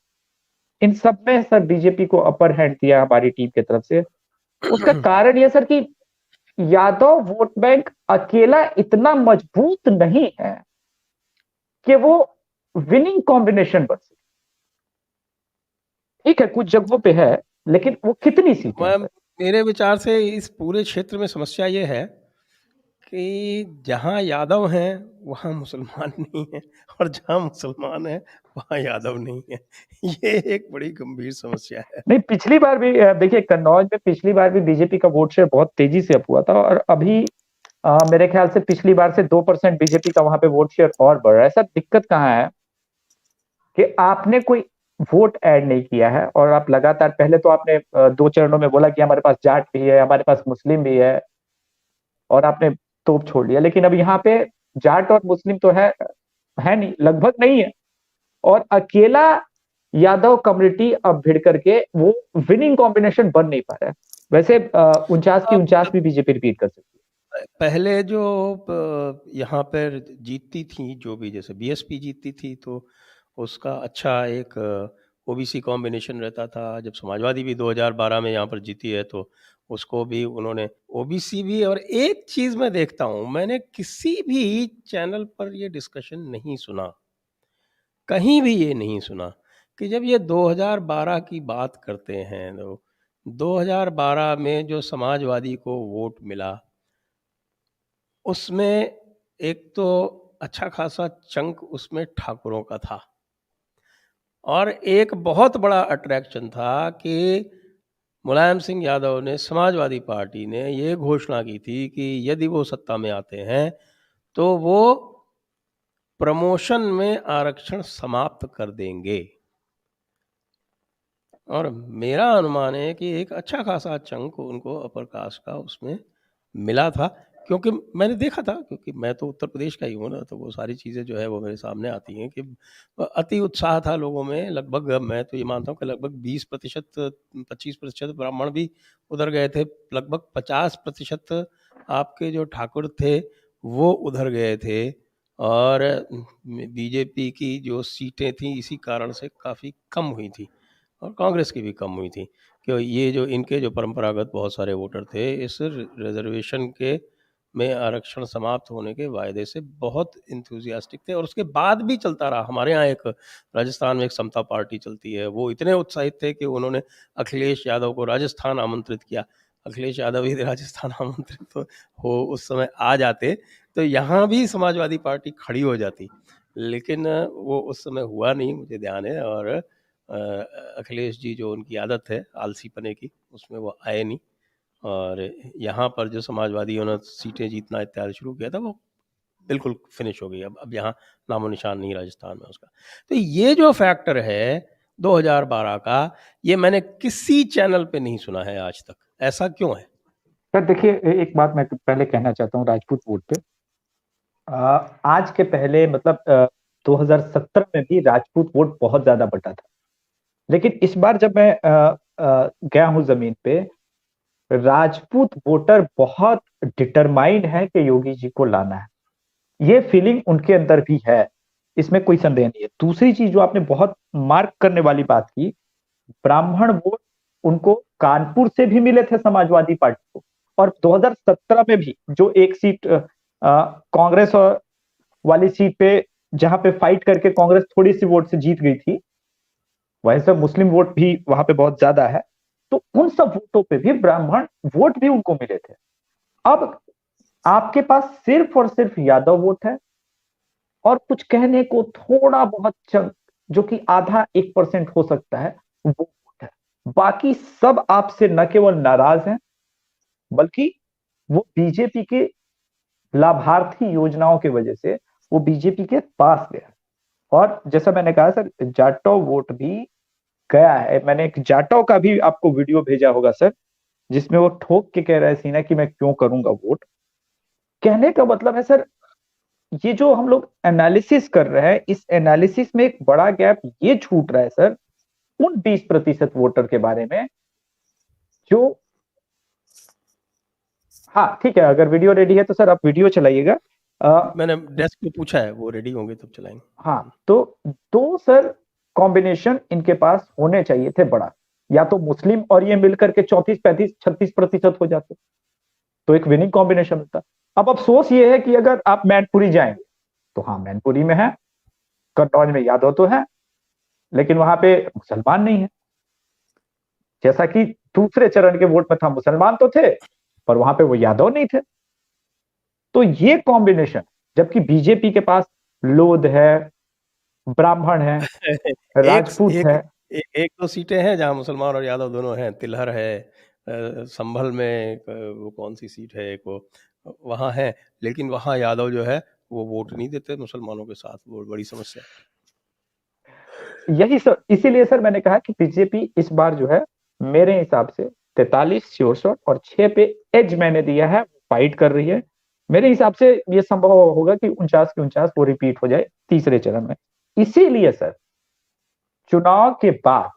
इन सब में सर बीजेपी को अपर हैंड दिया हमारी टीम की तरफ से। उसका कारण यह सर कि यादव वोट बैंक अकेला इतना मजबूत नहीं है कि वो विनिंग कॉम्बिनेशन बन सके। ठीक है, कुछ जगहों पे है, लेकिन वो कितनी सीटें हैं सर? मेरे विचार से इस पूरे क्षेत्र में समस्या ये है कि जहाँ यादव हैं वहाँ मुसलमान नहीं हैं, और जहाँ मुसलमान हैं वहाँ यादव नहीं है। ये एक बड़ी गंभीर समस्या है। नहीं, पिछली बार भी देखिए कन्नौज में पिछली बार भी बीजेपी का वोट शेयर बहुत तेजी से अप हुआ था, और अभी मेरे ख्याल से पिछली बार से 2% बीजेपी का वहां पे वोट शेयर और बढ़ रहा है। सर दिक्कत कहाँ है कि आपने कोई वोट ऐड नहीं किया है, और आप लगातार, पहले तो आपने 2 चरणों में बोला कि हमारे पास जाट भी है, हमारे पास मुस्लिम भी है, और आपने तोप छोड़ लिया। लेकिन अब यहाँ पे जाट और मुस्लिम तो है नहीं, लगभग नहीं है, और अकेला यादव कम्युनिटी अब भिड़ करके वो विनिंग कॉम्बिनेशन बन नहीं पा रहा है। वैसे 49 की 49 भी बीजेपी रिपीट कर सकती है। पहले जो यहाँ पर जीतती थी, जो भी जैसे बीएसपी जीतती थी तो उसका अच्छा एक ओबीसी कॉम्बिनेशन रहता था। जब समाजवादी भी 2012 में यहाँ पर जीती है तो उसको भी उन्होंने ओबीसी भी। और एक चीज़ मैं देखता हूँ, मैंने किसी भी चैनल पर ये डिस्कशन नहीं सुना, कहीं भी ये नहीं सुना कि जब ये 2012 की बात करते हैं तो 2012 में जो समाजवादी को वोट मिला उसमें एक तो अच्छा खासा चंक उसमें ठाकुरों का था, और एक बहुत बड़ा अट्रैक्शन था कि मुलायम सिंह यादव ने, समाजवादी पार्टी ने ये घोषणा की थी कि यदि वो सत्ता में आते हैं तो वो प्रमोशन में आरक्षण समाप्त कर देंगे। और मेरा अनुमान है कि एक अच्छा खासा चंक उनको अपर कास्ट का उसमें मिला था, क्योंकि मैंने देखा था, क्योंकि मैं तो उत्तर प्रदेश का ही हूँ ना, तो वो सारी चीज़ें जो है वो मेरे सामने आती हैं कि अति उत्साह था लोगों में। लगभग मैं तो ये मानता हूँ कि लगभग 20% 25% ब्राह्मण भी उधर गए थे, लगभग 50% आपके जो ठाकुर थे वो उधर गए थे, और बीजेपी की जो सीटें थी इसी कारण से काफ़ी कम हुई थी, और कांग्रेस की भी कम हुई थी, कि ये जो इनके जो परंपरागत बहुत सारे वोटर थे इस रिजर्वेशन के में आरक्षण समाप्त होने के वायदे से बहुत इंथुजियास्टिक थे। और उसके बाद भी चलता रहा। हमारे यहाँ एक राजस्थान में एक समता पार्टी चलती है, वो इतने उत्साहित थे कि उन्होंने अखिलेश यादव को राजस्थान आमंत्रित किया। अखिलेश यादव यदि राजस्थान आमंत्रित तो हो उस समय आ जाते तो यहाँ भी समाजवादी पार्टी खड़ी हो जाती, लेकिन वो उस समय हुआ नहीं, मुझे ध्यान है। और अखिलेश जी, जो उनकी आदत है आलसी पने की, उसमें वो आए नहीं, और यहाँ पर जो समाजवादियों ने सीटें जीतना इत्यादि शुरू किया था वो बिल्कुल फिनिश हो गई। अब यहाँ नामो निशान नहीं राजस्थान में उसका। तो ये जो फैक्टर है 2012 का, ये मैंने किसी चैनल पे नहीं सुना है आज तक। ऐसा क्यों है? सर देखिए, एक बात मैं पहले कहना चाहता हूँ राजपूत वोट पे। आज के पहले मतलब 2017 में भी राजपूत वोट बहुत ज्यादा बटा था, लेकिन इस बार जब मैं गया हूं जमीन पे, राजपूत वोटर बहुत डिटरमाइंड है कि योगी जी को लाना है। ये फीलिंग उनके अंदर भी है, इसमें कोई संदेह नहीं है। दूसरी चीज जो आपने बहुत मार्क करने वाली बात की, ब्राह्मण वोट उनको कानपुर से भी मिले थे समाजवादी पार्टी को, और 2017 में भी जो एक सीट कांग्रेस वाली सीट पे, जहां पे फाइट करके कांग्रेस थोड़ी सी वोट से जीत गई थी, वहीं से मुस्लिम वोट भी वहां पे बहुत ज्यादा है, तो उन सब वोटों पे भी ब्राह्मण वोट भी उनको मिले थे। अब आपके पास सिर्फ और सिर्फ यादव वोट है, और कुछ कहने को थोड़ा बहुत चंक, जो कि आधा 1% हो सकता है, वो वोट है। बाकी सब आपसे न केवल नाराज हैं, बल्कि वो बीजेपी के लाभार्थी योजनाओं की वजह से वो बीजेपी के पास गया। और जैसा मैंने कहा सर, जाटव वोट भी गया है। मैंने एक जाटव का भी आपको वीडियो भेजा होगा सर, जिसमें वो ठोक के कह रहा है सीना कि मैं क्यों करूंगा वोट। कहने का मतलब है सर, ये जो हम लोग एनालिसिस कर रहे हैं, इस एनालिसिस में एक बड़ा गैप ये छूट रहा है सर उन 20% वोटर के बारे में जो, हाँ ठीक है, अगर वीडियो रेडी है तो सर आप वीडियो चलाइएगा। मैंने डेस्क पे पूछा है, वो रेडी होंगे तब चलाएंगे। हाँ, तो दो सर कॉम्बिनेशन इनके पास होने चाहिए थे बड़ा, या तो मुस्लिम और ये मिलकर के 34, 35, 36% हो जाते तो एक विनिंग कॉम्बिनेशन होता। अब अफसोस ये है कि अगर आप मैनपुरी जाएंगे तो हाँ, मैनपुरी में है, कन्नौज में यादव तो है, लेकिन वहां पे मुसलमान नहीं है। जैसा कि दूसरे चरण के वोट में था, मुसलमान तो थे पर वहां पे वो यादव नहीं थे। तो ये कॉम्बिनेशन, जबकि बीजेपी के पास लोध है, ब्राह्मण है, एक राजपूत एक है। एक दो सीटें हैं जहाँ मुसलमान और यादव दोनों हैं। तिलहर है, संभल में वो कौन सी सीट है एक, वो वहाँ है, लेकिन वहाँ यादव जो है वो वोट नहीं देते मुसलमानों के साथ, वो बड़ी समस्या है। यही सर, इसीलिए सर मैंने कहा कि बीजेपी इस बार जो है मेरे हिसाब से 43 64 और 6 पे एज मैंने दिया है, फाइट कर रही है। मेरे हिसाब से ये संभव होगा कि 49 के 49 वो रिपीट हो जाए तीसरे चरण में। इसीलिए सर चुनाव के बाद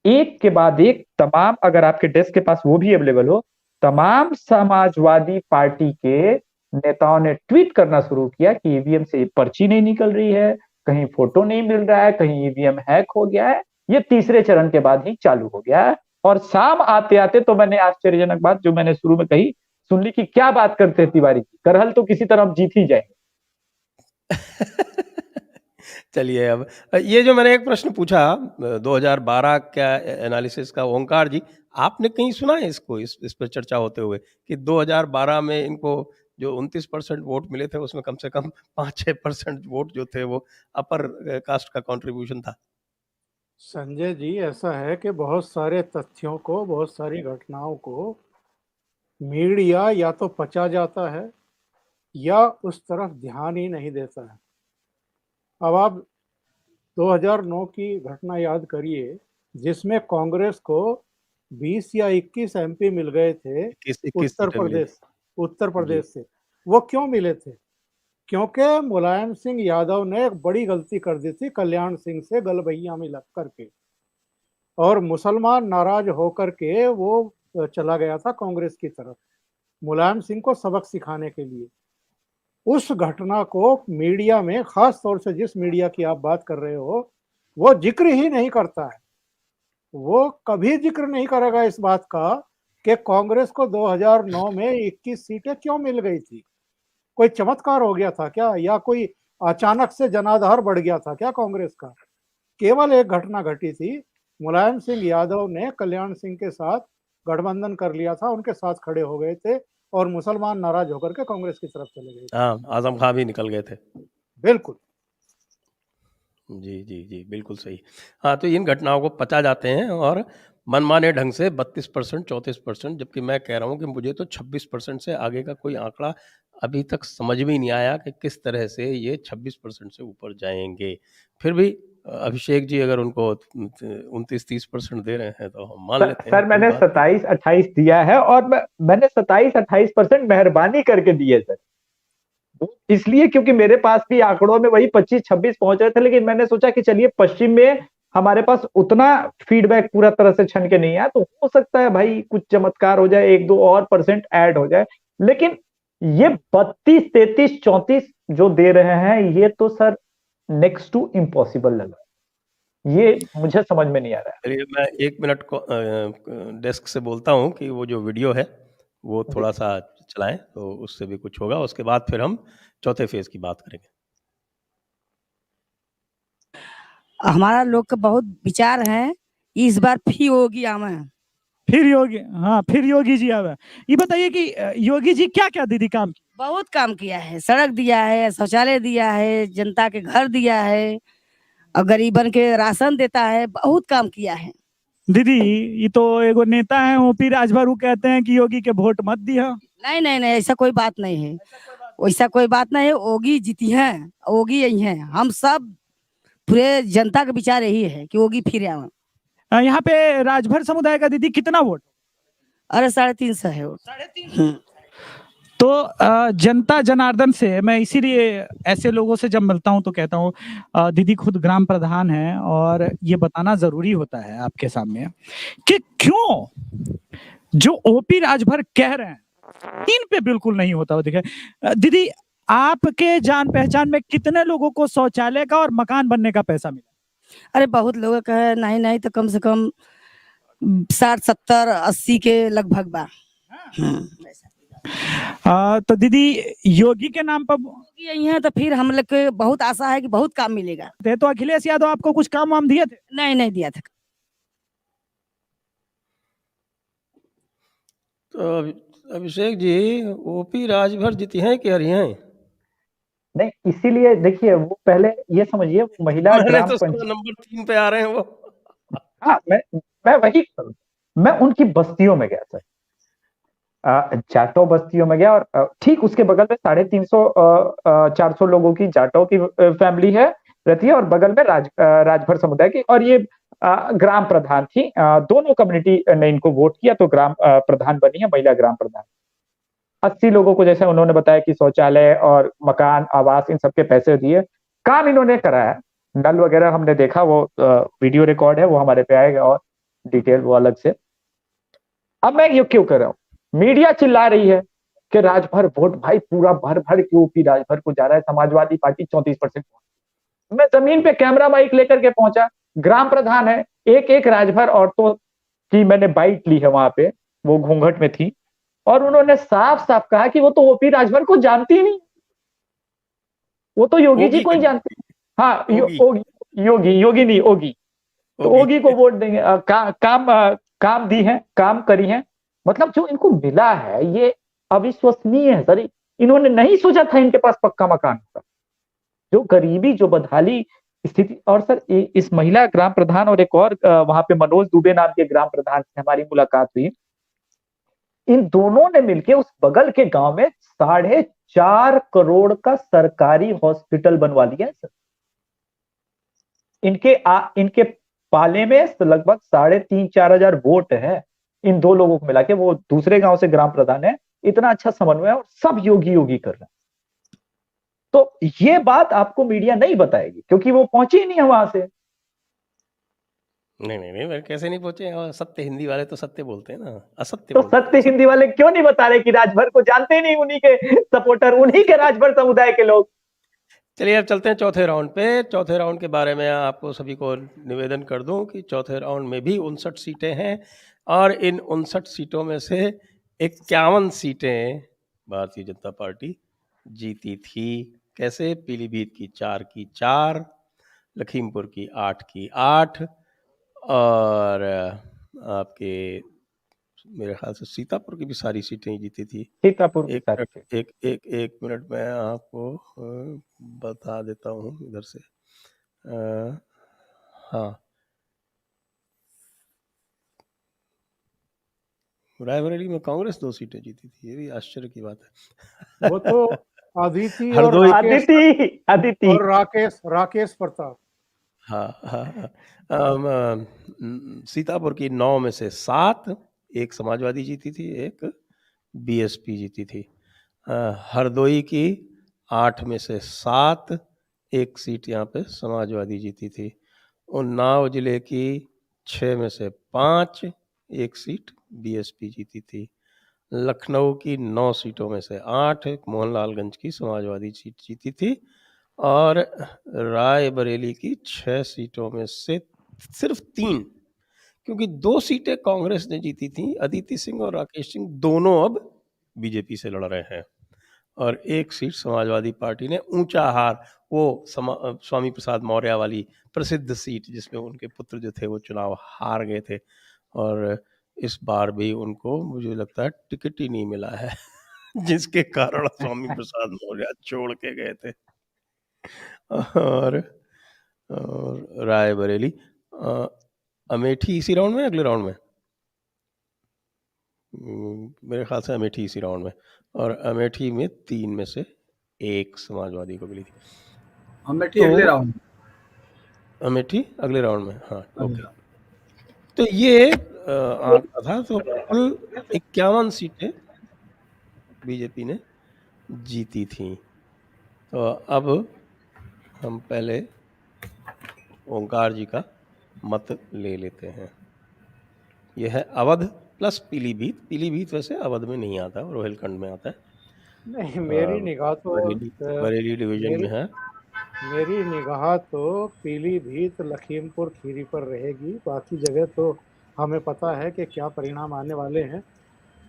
एक के बाद एक तमाम, अगर आपके डेस्क के पास वो भी अवेलेबल हो, तमाम समाजवादी पार्टी के नेताओं ने ट्वीट करना शुरू किया कि ईवीएम से पर्ची नहीं निकल रही है, कहीं फोटो नहीं मिल रहा है, कहीं ईवीएम हैक हो गया है। ये तीसरे चरण के बाद ही चालू हो गया है। और शाम आते आते तो मैंने आश्चर्यजनक बात जो मैंने शुरू में कही सुन ली कि क्या बात करते हैं तिवारी की, करहल तो किसी तरह जीत ही जाएंगे। चलिए, अब ये जो मैंने एक प्रश्न पूछा 2012 का एनालिसिस का, ओंकार जी आपने कहीं सुना है इसको, इस पर चर्चा होते हुए कि 2012 में इनको जो 29% वोट मिले थे उसमें कम से कम 5-6% वोट जो थे वो अपर कास्ट का कंट्रीब्यूशन था? संजय जी, ऐसा है कि बहुत सारे तथ्यों को, बहुत सारी घटनाओं को मीडिया या तो पचा जाता है या उस तरफ ध्यान ही नहीं देता है। अब आप 2009 की घटना याद करिए, जिसमें कांग्रेस को 20 या 21 एमपी मिल गए थे 21 उत्तर सीटें मिली थी। प्रदेश से। वो क्यों मिले थे? क्योंकि मुलायम सिंह यादव ने एक बड़ी गलती कर दी थी कल्याण सिंह से गलबैया में लग करके, और मुसलमान नाराज होकर के वो चला गया था कांग्रेस की तरफ मुलायम सिंह को सबक सिखाने के लिए। उस घटना को मीडिया में, खास तौर से जिस मीडिया की आप बात कर रहे हो, वो जिक्र ही नहीं करता है। वो कभी जिक्र नहीं करेगा इस बात का कि कांग्रेस को 2009 में 21 सीटें क्यों मिल गई थी। कोई चमत्कार हो गया था क्या, या कोई अचानक से जनाधार बढ़ गया था क्या कांग्रेस का? केवल एक घटना घटी थी, मुलायम सिंह यादव ने कल्याण सिंह के साथ गठबंधन कर लिया था, उनके साथ खड़े हो गए थे और मुसलमान नाराज होकर के कांग्रेस की तरफ चले गए थे। हाँ, आजम खां भी निकल गए थे। बिल्कुल। जी, जी, जी, बिल्कुल सही। हाँ, तो इन घटनाओं को पचा जाते हैं और मनमाने ढंग से 32% 34%, जबकि मैं कह रहा हूँ कि मुझे तो 26% से आगे का कोई आंकड़ा अभी तक समझ में ही नहीं आया कि किस तरह से ये 26% से ऊपर जाएँगे। फिर भी अभिषेक जी अगर उनको 29-30% दे रहे हैं तो हम मान लेते हैं, सर कोई मैंने बात 27-28 दिया है, और मैंने 27-28% मेहरबानी करके दिए सर, इसलिए क्योंकि मेरे पास भी आंकड़ों में वही 25-26 पहुंच रहे थे, लेकिन मैंने सोचा कि चलिए पश्चिम में हमारे पास उतना फीडबैक पूरा तरह से छन के नहीं आया, तो हो सकता है भाई कुछ चमत्कार हो जाए, 1-2 और % ऐड हो जाए। लेकिन ये 32 33 34 जो दे रहे हैं, ये तो सर नेक्स्ट टू इम्पॉसिबल लग रहा है। ये मुझे समझ में नहीं आ रहा है। चलिए, मैं 1 मिनट को डेस्क से बोलता हूँ कि वो जो वीडियो है वो जी। थोड़ा-सा चलाएँ, तो उससे भी कुछ होगा। उसके बाद फिर हम चौथे फेज़ की बात करेंगे। हमारा लोग का बहुत विचार है, इस बार फिर योगी आवे हैं। फिर योगी, हाँ फिर योगी जी आवे। ये बताइए कि योगी जी क्या-क्या दीदी काम किए? बहुत काम किया है, सड़क दिया है, शौचालय दिया है, जनता के घर दिया है और गरीबन के राशन देता है, बहुत काम किया है। दीदी ये तो एगो नेता है ओपी राजभर, वो कहते हैं कि योगी के वोट मत दिया। नहीं, नहीं, नहीं, ऐसा कोई बात नहीं है। वैसा कोई बात नहीं है, योगी जीती हैं, योगी यही हैं। हम सब पूरे जनता का विचार यही है कि योगी फिर आवे। यहाँ पे राजभर समुदाय का दीदी कितना वोट? अरे 350 है वोट। 350। तो जनता जनार्दन से मैं इसीलिए ऐसे लोगों से जब मिलता हूं तो कहता हूं, दीदी खुद ग्राम प्रधान है और ये बताना जरूरी होता है आपके सामने कि क्यों जो ओपी राजभर कह रहे हैं इन पे बिल्कुल नहीं होता। देखे दीदी, आपके जान पहचान में कितने लोगों को शौचालय का और मकान बनने का पैसा मिला? अरे बहुत लोगों का है, नहीं नहीं तो कम से कम 60 70 80 के लगभग बा। तो दीदी योगी के नाम पर योगी यही है, तो फिर हम लोग के बहुत आशा है कि बहुत काम मिलेगा। तो अखिलेश यादव आपको कुछ काम वाम दिए थे? नहीं नहीं दिया था। तो अभिषेक जी, ओपी राजभर जीती हैं कि हारी हैं? नहीं, इसीलिए देखिए वो पहले ये समझिए महिला मैंने ग्राम तो सुना पंचायत, नंबर 3 पे आ रहे हैं वो। हाँ मैं वही, मैं उनकी बस्तियों में गया सर, जाटो बस्तियों में गया, और ठीक उसके बगल में 350-400 लोगों की जाटो की फैमिली है रहती है, और बगल में राजभर समुदाय की, और ये ग्राम प्रधान थी, दोनों कम्युनिटी ने इनको वोट किया तो ग्राम प्रधान बनी है, महिला ग्राम प्रधान। 80 लोगों को, जैसे उन्होंने बताया कि शौचालय और मकान आवास इन सबके पैसे दिए, काम इन्होंने कराया। नल वगैरह हमने देखा, वो वीडियो रिकॉर्ड है, वो हमारे पे आएगा और डिटेल वो अलग से। अब मैं ये क्यों कर रहा हूं, मीडिया चिल्ला रही है कि राजभर वोट, भाई पूरा भर भर क्यों की राजभर को जा रहा है, समाजवादी पार्टी 34%। मैं जमीन पे कैमरा माइक लेकर के पहुंचा, ग्राम प्रधान है, एक एक राजभर औरतों की मैंने बाइट ली है वहां पे, वो घूंघट में थी, और उन्होंने साफ साफ कहा कि वो तो ओपी राजभर को जानती ही नहीं, वो तो योगी जी ओगी को को ही जानते हैं। हाँ, ओगी योगी, योगी नहीं, ओगी। तो ओगी ओगी को वोट देंगे, काम दी है, काम करी है, मतलब जो इनको मिला है ये अविश्वसनीय है सर। इन्होंने नहीं सोचा था इनके पास पक्का मकान होगा, जो गरीबी, जो बदहाली स्थिति। और सर इस महिला ग्राम प्रधान और एक और वहां पे मनोज दुबे नाम के ग्राम प्रधान से हमारी मुलाकात हुई, इन दोनों ने मिलकर उस बगल के गांव में 4.5 करोड़ का सरकारी हॉस्पिटल बनवा लिया है सर। इनके पाले में लगभग 3,500-4,000 वोट है, इन दो लोगों को मिला के, वो दूसरे गांव से ग्राम प्रधान है, इतना अच्छा समन्वय, और सब योगी योगी कर रहे हैं। तो ये बात आपको मीडिया नहीं बताएगी क्योंकि वो पहुंची ही नहीं है वहां से। नहीं, मैं कैसे नहीं पहुंचे? सत्य हिंदी वाले तो सत्य बोलते हैं ना, असत्य तो बोलते सत्य हैं। हिंदी वाले क्यों नहीं बता रहे कि राजभर को जानते ही नहीं, उन्हीं के सपोर्टर, उन्हीं के राजभर समुदाय के लोग। चलिए अब चलते हैं चौथे राउंड पे। चौथे राउंड के बारे में आपको सभी को निवेदन कर दूं कि चौथे राउंड में भी 59 सीटें हैं, और इन 59 सीटों में से 51 सीटें भारतीय जनता पार्टी जीती थी। कैसे? पीलीभीत की 4 की 4, लखीमपुर की 8 की 8, और आपके मेरे ख्याल से सीतापुर की भी सारी सीटें ही जीती थी। सीतापुर की एक सारी मिनट, एक मिनट मैं आपको बता देता हूँ इधर से। हाँ, रायबरेली में कांग्रेस 2 सीटें जीती थी, ये भी आश्चर्य की बात है। वो तो अदिति और हरदोई अदिति और राकेश प्रताप। हाँ। सीतापुर की 9 में से 7, एक समाजवादी जीती थी, एक बीएसपी जीती थी। हरदोई की 8 में से 7, एक सीट यहाँ पे समाजवादी जीती थी। उन्नाव जिले की 6 में से 5, एक सीट बीएसपी जीती थी। लखनऊ की 9 सीटों में से 8, मोहनलालगंज की समाजवादी सीट जीती थी, और रायबरेली की 6 सीटों में से सिर्फ 3, क्योंकि 2 सीटें कांग्रेस ने जीती थी, अदिति सिंह और राकेश सिंह दोनों अब बीजेपी से लड़ रहे हैं, और एक सीट समाजवादी पार्टी ने ऊंचा हार, वो स्वामी प्रसाद मौर्य वाली प्रसिद्ध सीट जिसमें उनके पुत्र जो थे वो चुनाव हार गए थे, और इस बार भी उनको मुझे लगता है टिकट ही नहीं मिला है। जिसके कारण स्वामी प्रसाद मौर्य छोड़ के गए थे। और रायबरेली, अमेठी इसी राउंड में, अगले राउंड में मेरे ख्याल से अमेठी इसी राउंड में, और अमेठी में 3 में से 1 समाजवादी को मिली थी। अमेठी अगले राउंड, अमेठी अगले राउंड में, हाँ ओके। तो ये आंकड़ा था, तो कुल 51 सीटें बीजेपी ने जीती थी। तो अब हम पहले ओंकार जी का मत ले लेते हैं। यह है अवध प्लस पीलीभीत। पीलीभीत वैसे अवध में नहीं आता, रोहिलखंड में आता है। नहीं, मेरी निगाह तो बरेली डिवीजन में है। मेरी निगाह तो पीलीभीत लखीमपुर खीरी पर रहेगी। बाकी जगह तो हमें पता है कि क्या परिणाम आने वाले हैं,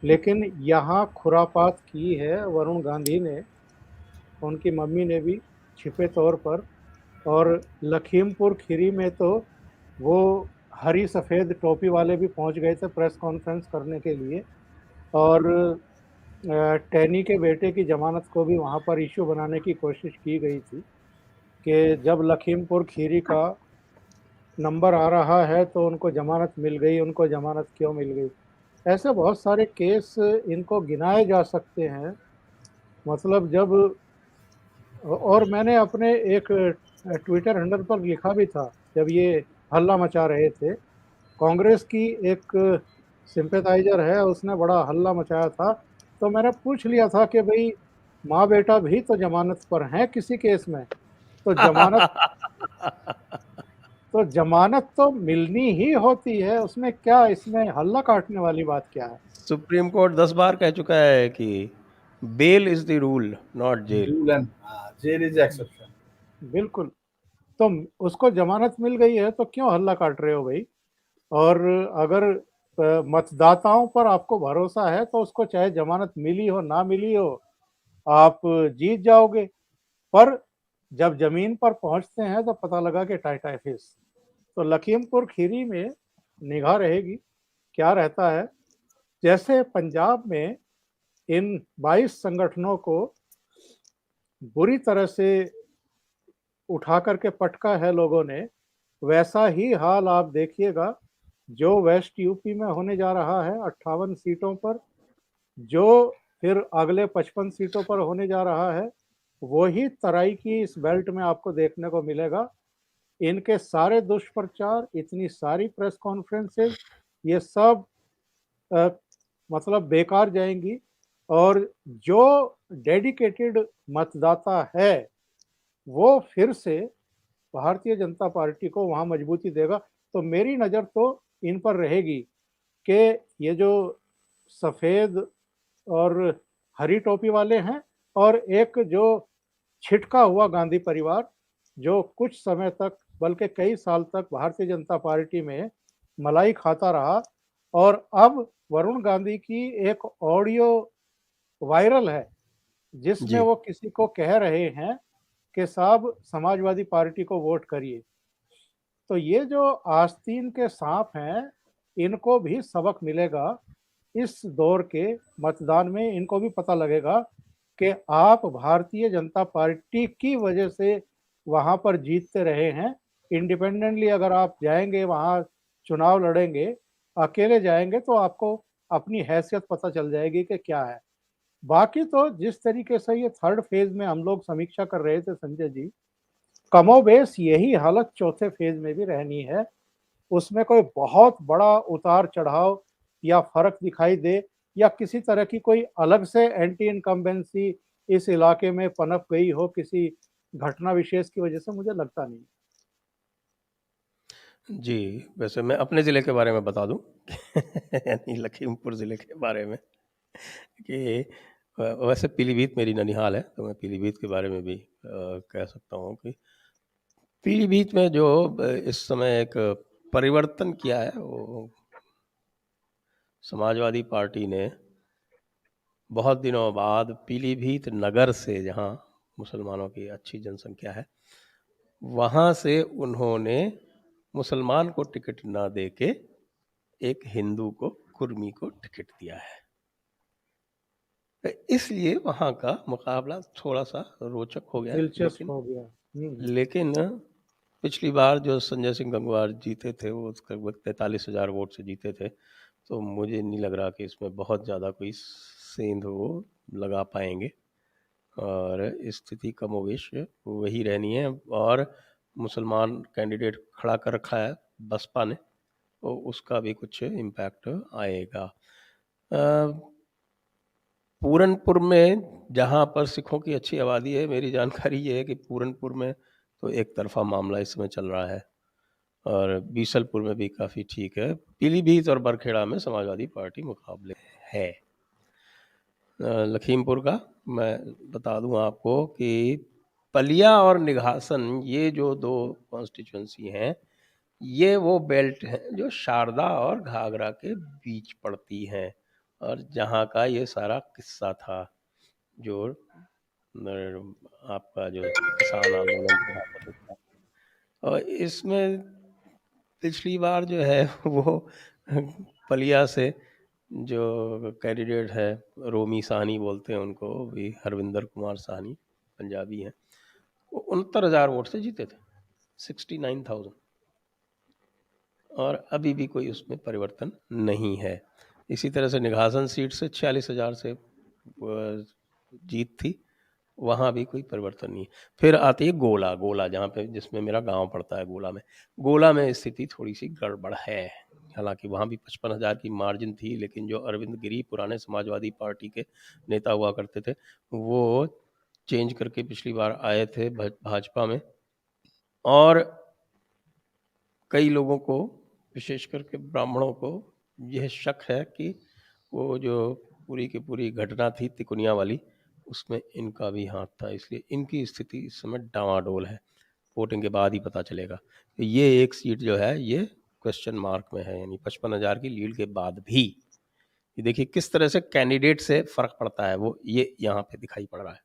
लेकिन यहाँ खुरापात की है वरुण गांधी ने, उनकी मम्मी ने भी छिपे तौर पर। और लखीमपुर खीरी में तो वो हरी सफ़ेद टोपी वाले भी पहुंच गए थे प्रेस कॉन्फ्रेंस करने के लिए, और टैनी के बेटे की जमानत को भी वहाँ पर इश्यू बनाने की कोशिश की गई थी कि जब लखीमपुर खीरी का नंबर आ रहा है तो उनको जमानत मिल गई, उनको जमानत क्यों मिल गई। ऐसे बहुत सारे केस इनको गिनाए जा सकते हैं। मतलब जब, और मैंने अपने एक ट्विटर हैंडल पर लिखा भी था जब ये हल्ला मचा रहे थे, कांग्रेस की एक सिंपैथाइजर है, उसने बड़ा हल्ला मचाया था, तो मैंने पूछ लिया था कि भाई माँ बेटा भी तो जमानत पर हैं किसी केस में, तो जमानत तो मिलनी ही होती है, उसमें क्या, इसमें हल्ला काटने वाली बात क्या है। सुप्रीम कोर्ट 10 बार कह चुका है कि bail is the rule not jail. Rule and jail is exception. बिल्कुल। तो उसको जमानत मिल गई है तो क्यों हल्ला काट रहे हो भाई। और अगर मतदाताओं पर आपको भरोसा है तो उसको चाहे जमानत मिली हो ना मिली हो आप जीत जाओगे। पर जब जमीन पर पहुंचते हैं तो पता लगा कि टाटा फिश। तो लखीमपुर खीरी में निगाह रहेगी क्या रहता है। जैसे पंजाब में इन 22 संगठनों को बुरी तरह से उठा करके पटका है लोगों ने, वैसा ही हाल आप देखिएगा जो वेस्ट यूपी में होने जा रहा है 58 सीटों पर, जो फिर अगले 55 सीटों पर होने जा रहा है, वही तराई की इस बेल्ट में आपको देखने को मिलेगा। इनके सारे दुष्प्रचार, इतनी सारी प्रेस कॉन्फ्रेंसेस, ये सब मतलब बेकार जाएंगी। और जो डेडिकेटेड मतदाता है वो फिर से भारतीय जनता पार्टी को वहां मजबूती देगा। तो मेरी नज़र तो इन पर रहेगी कि ये जो सफ़ेद और हरी टोपी वाले हैं और एक जो छिटका हुआ गांधी परिवार जो कुछ समय तक बल्कि कई साल तक भारतीय जनता पार्टी में मलाई खाता रहा, और अब वरुण गांधी की एक ऑडियो वायरल है जिसमें जी वो किसी को कह रहे हैं कि साहब समाजवादी पार्टी को वोट करिए। तो ये जो आस्तीन के सांप हैं इनको भी सबक मिलेगा इस दौर के मतदान में। इनको भी पता लगेगा कि आप भारतीय जनता पार्टी की वजह से वहां पर जीतते रहे हैं। इंडिपेंडेंटली अगर आप जाएंगे वहां चुनाव लड़ेंगे, अकेले जाएंगे तो आपको अपनी हैसियत पता चल जाएगी कि क्या है। बाकी तो जिस तरीके से ये थर्ड फेज में हम लोग समीक्षा कर रहे थे संजय जी, कमोबेश यही हालत चौथे फेज में भी रहनी है। उसमें कोई बहुत बड़ा उतार चढ़ाव या फर्क दिखाई दे या किसी तरह की कोई अलग से एंटी इनकम्बेंसी इस इलाके में पनप गई हो किसी घटना विशेष की वजह से, मुझे लगता नहीं। जी, वैसे मैं अपने ज़िले के बारे में बता दूं यानी लखीमपुर ज़िले के बारे में कि वैसे पीलीभीत मेरी ननिहाल है, तो मैं पीलीभीत के बारे में भी कह सकता हूँ कि पीलीभीत में जो इस समय एक परिवर्तन किया है वो समाजवादी पार्टी ने बहुत दिनों बाद पीलीभीत नगर से, जहाँ मुसलमानों की अच्छी जनसंख्या है, वहाँ से उन्होंने मुसलमान को टिकट ना दे के एक हिंदू को, कुर्मी को टिकट दिया है। तो इसलिए वहाँ का मुकाबला थोड़ा सा रोचक हो गया। दिलचस्प हो गया। लेकिन पिछली बार जो संजय सिंह गंगवार जीते थे वो लगभग 43,000 वोट से जीते थे, तो मुझे नहीं लग रहा कि इसमें बहुत ज़्यादा कोई सेंध वो लगा पाएंगे और स्थिति कमोवेश वही रहनी है। और मुसलमान कैंडिडेट खड़ा कर रखा है बसपा ने, तो उसका भी कुछ इम्पैक्ट आएगा। पूरनपुर में जहाँ पर सिखों की अच्छी आबादी है, मेरी जानकारी ये है कि पूरनपुर में तो एक तरफा मामला इस समय चल रहा है और बीसलपुर में भी काफ़ी ठीक है। पीलीभीत और बरखेड़ा में समाजवादी पार्टी मुकाबले है। लखीमपुर का मैं बता दूं आपको कि पलिया और निघासन, ये जो दो कॉन्स्टिट्यूंसी हैं, ये वो बेल्ट हैं जो शारदा और घाघरा के बीच पड़ती हैं और जहाँ का ये सारा किस्सा था जो आपका जो किसान आंदोलन के हाथ था। और इसमें पिछली बार जो है वो पलिया से जो कैंडिडेट है रोमी साहनी बोलते हैं उनको, भी हरविंदर कुमार साहनी पंजाबी हैं, वो 69,000 वोट से जीते थे, 69,000। और अभी भी कोई उसमें परिवर्तन नहीं है। इसी तरह से निघासन सीट से 46,000 से जीत थी, वहाँ भी कोई परिवर्तन नहीं। फिर आती है गोला, गोला जहाँ पे जिसमें मेरा गांव पड़ता है, गोला में स्थिति थोड़ी सी गड़बड़ है। हालांकि वहाँ भी 55,000 की मार्जिन थी, लेकिन जो अरविंद गिरी पुराने समाजवादी पार्टी के नेता हुआ करते थे, वो चेंज करके पिछली बार आए थे भाजपा में, और कई लोगों को, विशेष करके ब्राह्मणों को, यह शक है कि वो जो पूरी की पूरी घटना थी तिकुनिया वाली, उसमें इनका भी हाथ था। इसलिए इनकी स्थिति इस समय डामाडोल है। वोटिंग के बाद ही पता चलेगा। तो ये एक सीट जो है ये क्वेश्चन मार्क में है, यानी 55,000 की लीड के बाद भी। ये देखिए किस तरह से कैंडिडेट से फर्क पड़ता है, वो ये यहाँ पे दिखाई पड़ रहा है।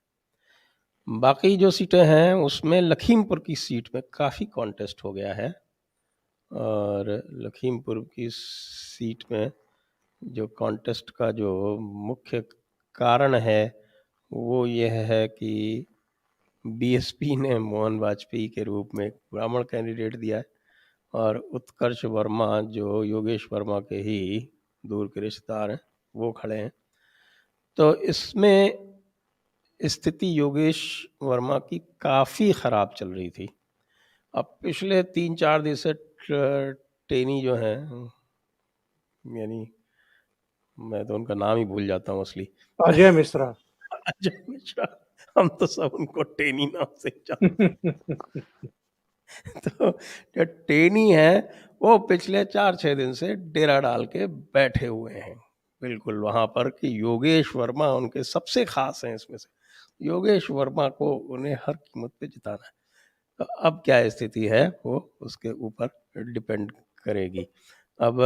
बाकी जो सीटें हैं उसमें लखीमपुर की सीट में काफ़ी कॉन्टेस्ट हो गया है, और लखीमपुर की सीट में जो कॉन्टेस्ट का जो मुख्य कारण है वो यह है कि बीएसपी ने मोहन वाजपेयी के रूप में एक ब्राह्मण कैंडिडेट दिया है, और उत्कर्ष वर्मा जो योगेश वर्मा के ही दूर के रिश्तेदार हैं वो खड़े हैं। तो इसमें स्थिति योगेश वर्मा की काफ़ी ख़राब चल रही थी। अब पिछले 3-4 दिन से टेनी जो हैं, यानी मैं तो उनका नाम ही भूल जाता हूँ असली, अजय मिश्रा। अजय मिश्रा, हम तो सब उनको टेनी नाम से जानते हैं। तो जो टेनी है वो पिछले 4-6 दिन से डेरा डाल के बैठे हुए हैं बिल्कुल वहाँ पर, कि योगेश वर्मा उनके सबसे खास हैं। इसमें से योगेश वर्मा को उन्हें हर कीमत पे जिताना है। तो अब क्या स्थिति है वो उसके ऊपर डिपेंड करेगी। अब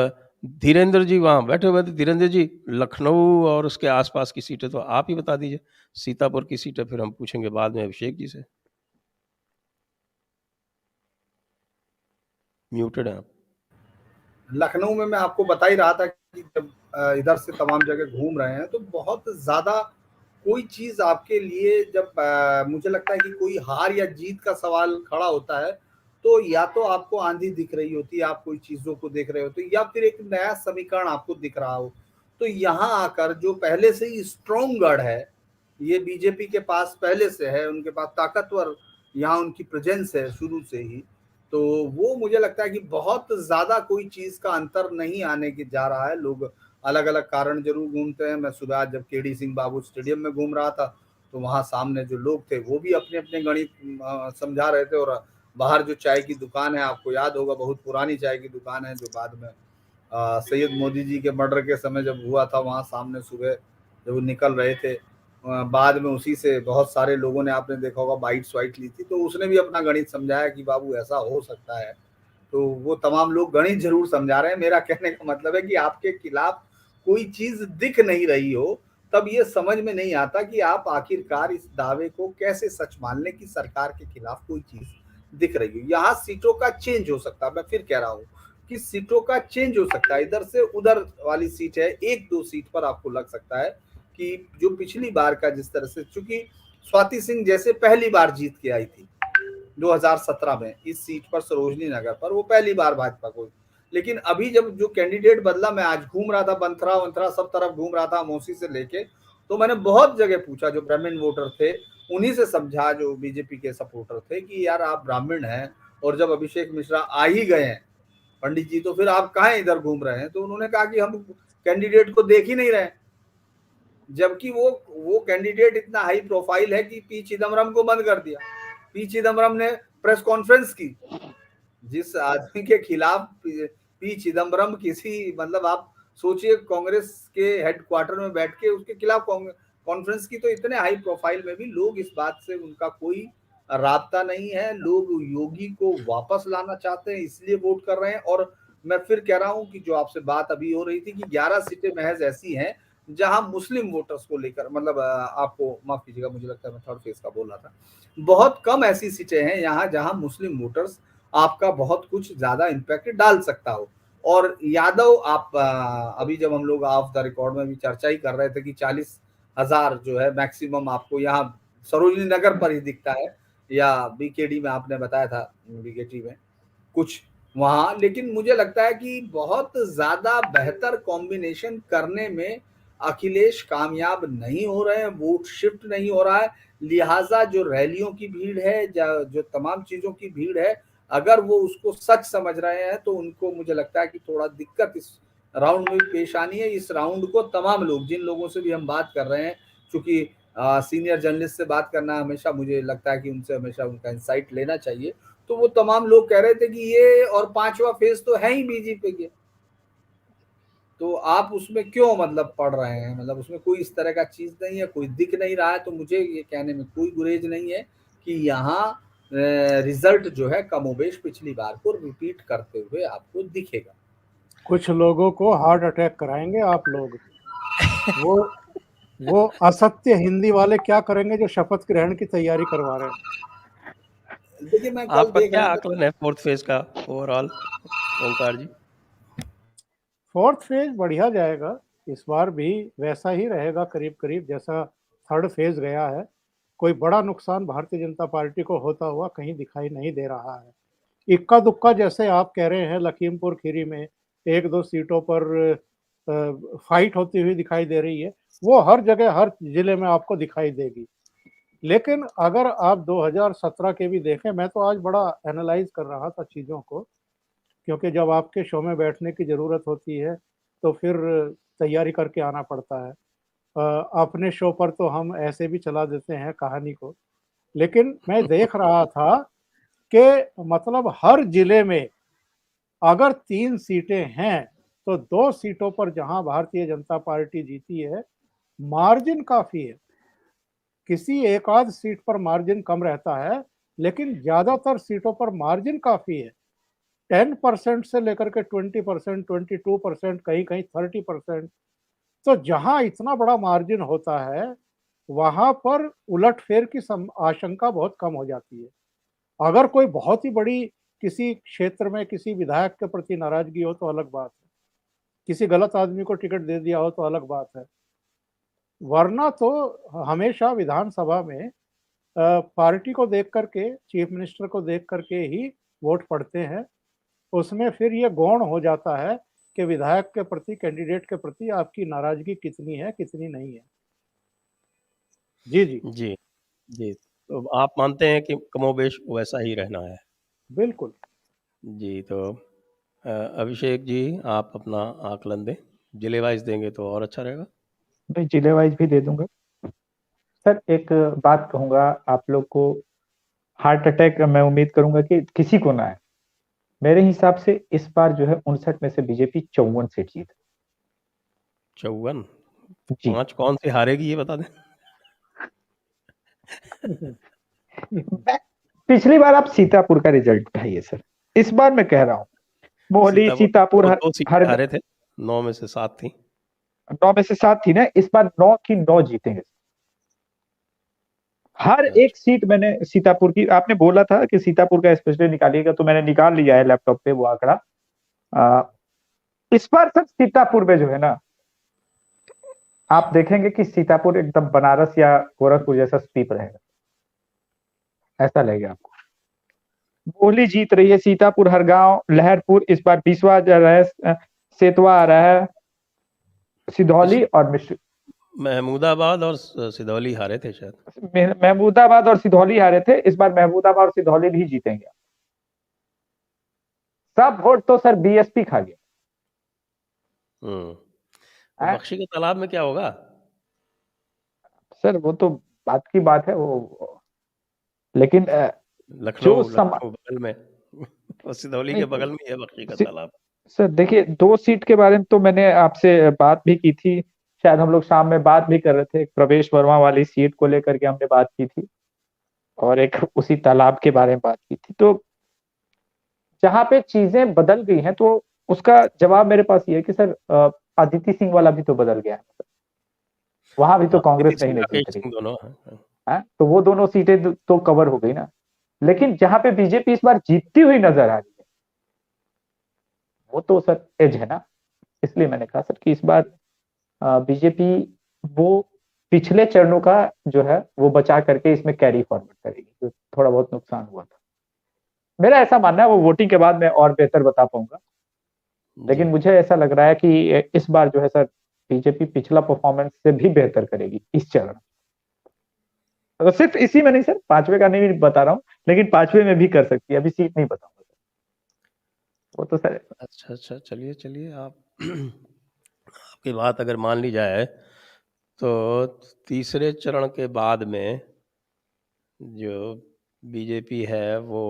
धीरेन्द्र जी वहाँ बैठे हुए थे। धीरेन्द्र जी, लखनऊ और उसके आसपास की सीटें तो आप ही बता दीजिए, सीतापुर की सीटें फिर हम पूछेंगे बाद में अभिषेक जी से। म्यूटेड है आप। लखनऊ में मैं आपको बता ही रहा था कि जब इधर से तमाम जगह घूम रहे हैं तो बहुत ज्यादा कोई चीज आपके लिए, जब मुझे लगता है कि कोई हार या जीत का सवाल खड़ा होता है तो या तो आपको आंधी दिख रही होती है, आप कोई चीजों को देख रहे होते, या फिर एक नया समीकरण आपको दिख रहा हो। तो यहाँ आकर जो पहले से ही स्ट्रॉन्ग गढ़ है, ये बीजेपी के पास पहले से है, उनके पास ताकतवर यहाँ उनकी प्रेजेंस है शुरू से ही, तो वो मुझे लगता है कि बहुत ज्यादा कोई चीज का अंतर नहीं आने की जा रहा है। लोग अलग अलग कारण जरूर घूमते हैं। मैं सुबह जब केडी सिंह बाबू स्टेडियम में घूम रहा था तो वहां सामने जो लोग थे वो भी अपने अपने गणित समझा रहे थे, और बाहर जो चाय की दुकान है, आपको याद होगा बहुत पुरानी चाय की दुकान है जो बाद में सैयद मोदी जी के मर्डर के समय जब हुआ था, वहां सामने सुबह जब वो निकल रहे थे, बाद में उसी से बहुत सारे लोगों ने, आपने देखा होगा, बाइट स्वाइट ली थी, तो उसने भी अपना गणित समझाया कि बाबू ऐसा हो सकता है। तो वो तमाम लोग गणित जरूर समझा रहे हैं। मेरा कहने का मतलब है कि आपके खिलाफ कोई चीज दिख नहीं रही हो तब ये समझ में नहीं आता कि आप आखिरकार इस दावे को कैसे सच मान लें कि सरकार के खिलाफ कोई चीज दिख रही हो। यहाँ सीटों का चेंज हो सकता है, मैं फिर कह रहा हूँ कि सीटों का चेंज हो सकता है, इधर से उधर वाली सीट है, 1-2 सीट पर आपको लग सकता है कि जो पिछली बार का जिस तरह से, चूंकि स्वाति सिंह जैसे पहली बार जीत के आई थी 2017 में इस सीट पर, सरोजनी नगर पर, वो पहली बार भाजपा को, लेकिन अभी जब जो कैंडिडेट बदला, मैं आज घूम रहा था बंथरा सब तरफ घूम रहा था मोसी से लेके, तो मैंने बहुत जगह पूछा, जो ब्राह्मण वोटर थे उन्हीं से समझा, जो बीजेपी के सपोर्टर थे, कि यार आप ब्राह्मण हैं और जब अभिषेक मिश्रा आ ही गए हैं पंडित जी, तो फिर आप कहाँ इधर घूम रहे हैं। तो उन्होंने कहा कि हम कैंडिडेट को देख ही नहीं रहे, जबकि वो कैंडिडेट इतना हाई प्रोफाइल है कि पी चिदम्बरम को बंद कर दिया। पी चिदम्बरम ने प्रेस कॉन्फ्रेंस की, जिस आदमी के खिलाफ पी चिदम्बरम किसी, मतलब आप सोचिए, कांग्रेस के हेडक्वार्टर में बैठ के उसके खिलाफ कॉन्फ्रेंस की, तो इतने हाई प्रोफाइल में भी लोग इस बात से, उनका कोई राब्ता नहीं है। लोग योगी को वापस लाना चाहते हैं, इसलिए वोट कर रहे हैं। और मैं फिर कह रहा हूं कि जो आपसे बात अभी हो रही थी कि 11 सीटें महज ऐसी हैं जहां मुस्लिम वोटर्स को लेकर, मतलब आपको माफ कीजिएगा, मुझे लगता है मैं थर्ड फेज का बोल रहा था, बहुत कम ऐसी सीटें हैं यहाँ जहां मुस्लिम वोटर्स आपका बहुत कुछ ज्यादा इम्पैक्ट डाल सकता हो। और यादव आप अभी जब हम लोग ऑफ द रिकॉर्ड में भी चर्चा ही कर रहे थे कि 40,000 जो है मैक्सिमम आपको यहाँ सरोजनी नगर पर ही दिखता है, या बीकेडी में आपने बताया था, बीकेटी में कुछ वहां, लेकिन मुझे लगता है कि बहुत ज्यादा बेहतर कॉम्बिनेशन करने में अखिलेश कामयाब नहीं हो रहे हैं, वोट शिफ्ट नहीं हो रहा है, लिहाजा जो रैलियों की भीड़ है, जो तमाम चीजों की भीड़ है, अगर वो उसको सच समझ रहे हैं तो उनको मुझे लगता है कि थोड़ा दिक्कत इस राउंड में भी पेश आनी है। इस राउंड को तमाम लोग, जिन लोगों से भी हम बात कर रहे हैं, चूंकि सीनियर जर्नलिस्ट से बात करना हमेशा मुझे लगता है कि उनसे हमेशा उनका इंसाइट लेना चाहिए, तो वो तमाम लोग कह रहे थे कि ये और 5वां फेज तो है ही बीजेपी के, तो आप उसमें क्यों मतलब पढ़ रहे हैं, मतलब उसमें कोई इस तरह का चीज नहीं है, कोई दिख नहीं रहा है, तो मुझे ये कहने में कोई गुरेज नहीं है कि यहाँ रिजल्ट जो है कमोबेश पिछली बार को रिपीट करते हुए आपको दिखेगा। कुछ लोगों को हार्ट अटैक कराएंगे आप लोग। वो असत्य हिंदी वाले क्या करेंगे जो शपथ ग्रहण की तैयारी करवा रहे हैं। देखिए मैं कल आपका देख क्या रहा था, आकलन है फोर्थ फेज का ओवरऑल, ओंकार जी? फोर्थ फेज बढ़िया जाएगा, इस बार भी वैसा ही रहेगा करीब करीब जैसा थर्ड फेज गया है। कोई बड़ा नुकसान भारतीय जनता पार्टी को होता हुआ कहीं दिखाई नहीं दे रहा है। इक्का दुक्का जैसे आप कह रहे हैं, लखीमपुर खीरी में 1-2 सीटों पर फाइट होती हुई दिखाई दे रही है, वो हर जगह हर जिले में आपको दिखाई देगी। लेकिन अगर आप 2017 के भी देखें, मैं तो आज बड़ा एनालाइज कर रहा था चीज़ों को, क्योंकि जब आपके शो में बैठने की ज़रूरत होती है तो फिर तैयारी करके आना पड़ता है। अपने शो पर तो हम ऐसे भी चला देते हैं कहानी को, लेकिन मैं देख रहा था कि मतलब हर जिले में अगर 3 सीटें हैं तो 2 सीटों पर जहां भारतीय जनता पार्टी जीती है, मार्जिन काफ़ी है। किसी एक आध सीट पर मार्जिन कम रहता है, लेकिन ज़्यादातर सीटों पर मार्जिन काफ़ी है। 10% से लेकर के 20%, 22%, कहीं-कहीं 30%। तो जहां इतना बड़ा मार्जिन होता है, वहां पर उलटफेर की आशंका बहुत कम हो जाती है। अगर कोई बहुत ही बड़ी किसी क्षेत्र में किसी विधायक के प्रति नाराजगी हो तो अलग बात है, किसी गलत आदमी को टिकट दे दिया हो तो अलग बात है, वरना तो हमेशा विधानसभा में पार्टी को देख करके, चीफ मिनिस्टर को देख करके ही वोट पड़ते हैं। उसमें फिर ये गौण हो जाता है कि विधायक के प्रति, कैंडिडेट के प्रति आपकी नाराजगी कितनी है, कितनी नहीं है। जी जी जी जी, तो आप मानते हैं कि कमोबेश वैसा ही रहना है? बिल्कुल। जी, तो अभिषेक जी आप अपना आकलन दें, जिले वाइज देंगे तो और अच्छा रहेगा। मैं जिले वाइज भी दे दूंगा। सर एक बात कहूंगा आप लोग को, हार्ट अटैक मैं उम्मीद करूंगा कि किसी को ना आए। मेरे हिसाब से इस बार जो है 59 में से बीजेपी 54 सीट जीत। 54? जी 5 कौन सी हारेगी ये बता दें। पिछली बार आप सीतापुर का रिजल्ट उठाइए सर, इस बार मैं कह रहा हूँ मोहली सीतापुर तो हर 2 सीटें हर हारे थे, 9 में से 7 थी। 9 में से 7 थी ना, इस बार 9 की 9 जीतेंगे। हर एक सीट मैंने सीतापुर की, आपने बोला था कि सीतापुर का स्पेशली निकालिएगा, तो मैंने निकाल लिया है लैपटॉप पे वो आंकड़ा। इस बार सर सीतापुर में जो है ना, आप देखेंगे कि सीतापुर एकदम बनारस या गोरखपुर जैसा स्वीप रहेगा, ऐसा लगेगा आपको। मोहली जीत रही है, सीतापुर, हरगांव, लहरपुर इस बार 20वां जा रहा है, सेतवा आ रहा है, सिधौली और मिश्र, महमूदाबाद और सिधौली हारे थे शायद। महमूदाबाद और सिधौली हारे थे, इस बार महमूदाबाद और सिधौली भी जीतेंगे। सब वोट तो सर बीएसपी खा गया। तो बख्शी के तालाब में क्या होगा? सर वो तो बात की बात है वो, लेकिन लखनऊ बगल में और सिधौली के बगल में है बख्शी का तालाब। सर देखिए 2 सीट के बारे में तो मैंने आपसे बात भी की थी, शायद हम लोग शाम में बात भी कर रहे थे, प्रवेश वर्मा वाली सीट को लेकर के हमने बात की थी, और एक उसी तालाब के बारे में बात की थी। तो जहां पे चीजें बदल गई हैं तो उसका जवाब मेरे पास ये है कि सर अदिति सिंह वाला भी तो बदल गया है, वहां भी तो कांग्रेस नहीं जीत रही है, तो वो दोनों सीटें तो कवर हो गई ना। लेकिन जहां पे बीजेपी इस बार जीतती हुई नजर आ रही वो तो सर एज है ना, इसलिए मैंने कहा सर कि इस बार बीजेपी वो पिछले चरणों का जो है वो बचा करके इसमें कैरी फॉरवर्ड करेगी, जो थोड़ा बहुत नुकसान हुआ था। मेरा ऐसा मानना है, वो वोटिंग के बाद मैं और बेहतर बता पाऊंगा, लेकिन मुझे ऐसा लग रहा है कि इस बार जो है सर बीजेपी पिछला परफॉर्मेंस से भी बेहतर करेगी इस चरण। तो सिर्फ इसी में नहीं सर, 5वें का नहीं बता रहा हूँ, लेकिन 5वें में भी कर सकती है, अभी सीट नहीं बताऊंगा सर, वो तो सर। अच्छा, चलिए आप आपकी बात अगर मान ली जाए तो तीसरे चरण के बाद में जो बीजेपी है वो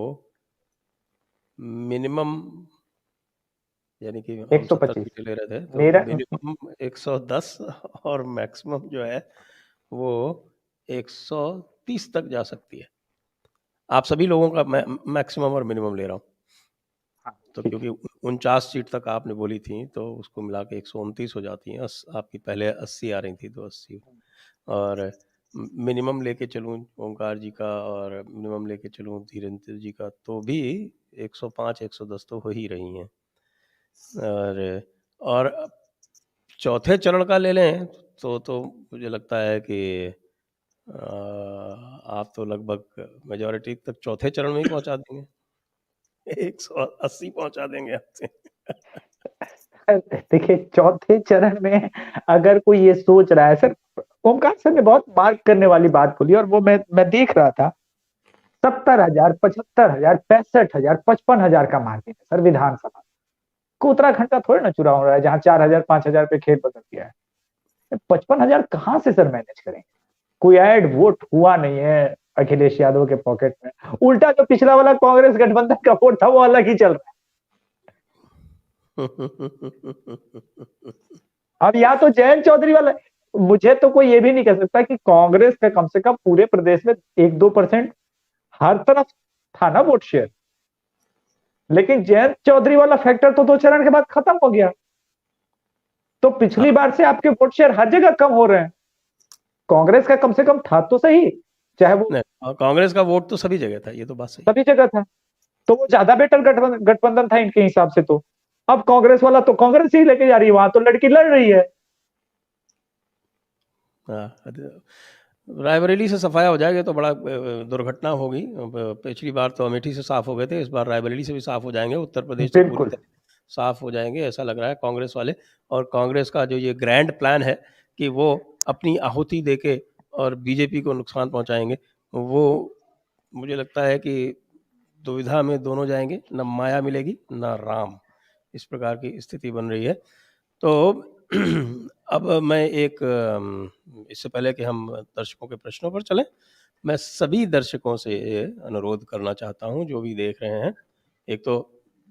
मिनिमम, यानी कि हम 70 125 सीटें ले रहे थे, तो मेरा मिनिमम 110 और मैक्सिमम जो है वो 130 तक जा सकती है। आप सभी लोगों का मैक्सिमम और मिनिमम ले रहा हूँ। तो ठीक है। क्योंकि 49 सीट तक आपने बोली थी तो उसको मिला के 129 हो जाती हैं। आपकी पहले 80 आ रही थी, तो 80 और मिनिमम लेके चलूँ ओंकार जी का और मिनिमम लेके चलूँ धीरेन्द्र जी का, तो भी 105 110 तो हो ही रही हैं। और चौथे चरण का ले लें तो मुझे लगता है कि आप तो लगभग मेजॉरिटी तक चौथे चरण में ही पहुंचा देंगे। 180 पहुंचा देंगे आपसे। देखिए चौथे चरण में अगर कोई ये सोच रहा है सर, ओमकार सर ने बहुत मार्क करने वाली बात बोली, और वो मैं देख रहा था, 70,000, 75,000, 65,000, 55,000 का मार्जिन है सर विधानसभा को। उत्तराखंड का थोड़ा ना चुनाव हो रहा है जहाँ 4,000 5,000 पे खेल बदल गया है। 55,000 कहाँ से सर मैनेज करेंगे? कोई ऐड वोट हुआ नहीं है अखिलेश यादव के पॉकेट में, उल्टा जो पिछला वाला कांग्रेस गठबंधन का वोट था वो अलग ही चल रहा है। अब या तो जयंत चौधरी वाला, मुझे तो कोई ये भी नहीं कह सकता कि कांग्रेस का कम से कम पूरे प्रदेश में 1-2% हर तरफ था ना वोट शेयर, लेकिन जयंत चौधरी वाला फैक्टर तो 2 चरण के बाद खत्म हो गया। तो पिछली बार से आपके वोट शेयर हर जगह कम हो रहे हैं, कांग्रेस का कम से कम था तो सही, चाहे वो कांग्रेस का वोट तो सभी जगह था, ये तो बात सही, सभी जगह था, तो वो ज्यादा बेटर गठबंधन था इनके हिसाब से। तो अब कांग्रेस वाला तो कांग्रेस ही लेके जा रही है, वहां तो लड़की लड़ रही है। रायबरेली से सफाया हो जाएगा तो बड़ा दुर्घटना होगी। पिछली बार तो अमेठी से साफ हो गए थे, इस बार रायबरेली से भी साफ हो जाएंगे, उत्तर प्रदेश से पूरी तरह साफ हो जाएंगे ऐसा लग रहा है कांग्रेस वाले। और कांग्रेस का जो ये ग्रैंड प्लान है कि वो अपनी आहुति देके और बीजेपी को नुकसान पहुंचाएंगे, वो मुझे लगता है कि दुविधा में दोनों जाएंगे, न माया मिलेगी न राम, इस प्रकार की स्थिति बन रही है। तो अब मैं एक इससे पहले कि हम दर्शकों के प्रश्नों पर चलें, मैं सभी दर्शकों से अनुरोध करना चाहता हूं जो भी देख रहे हैं। एक तो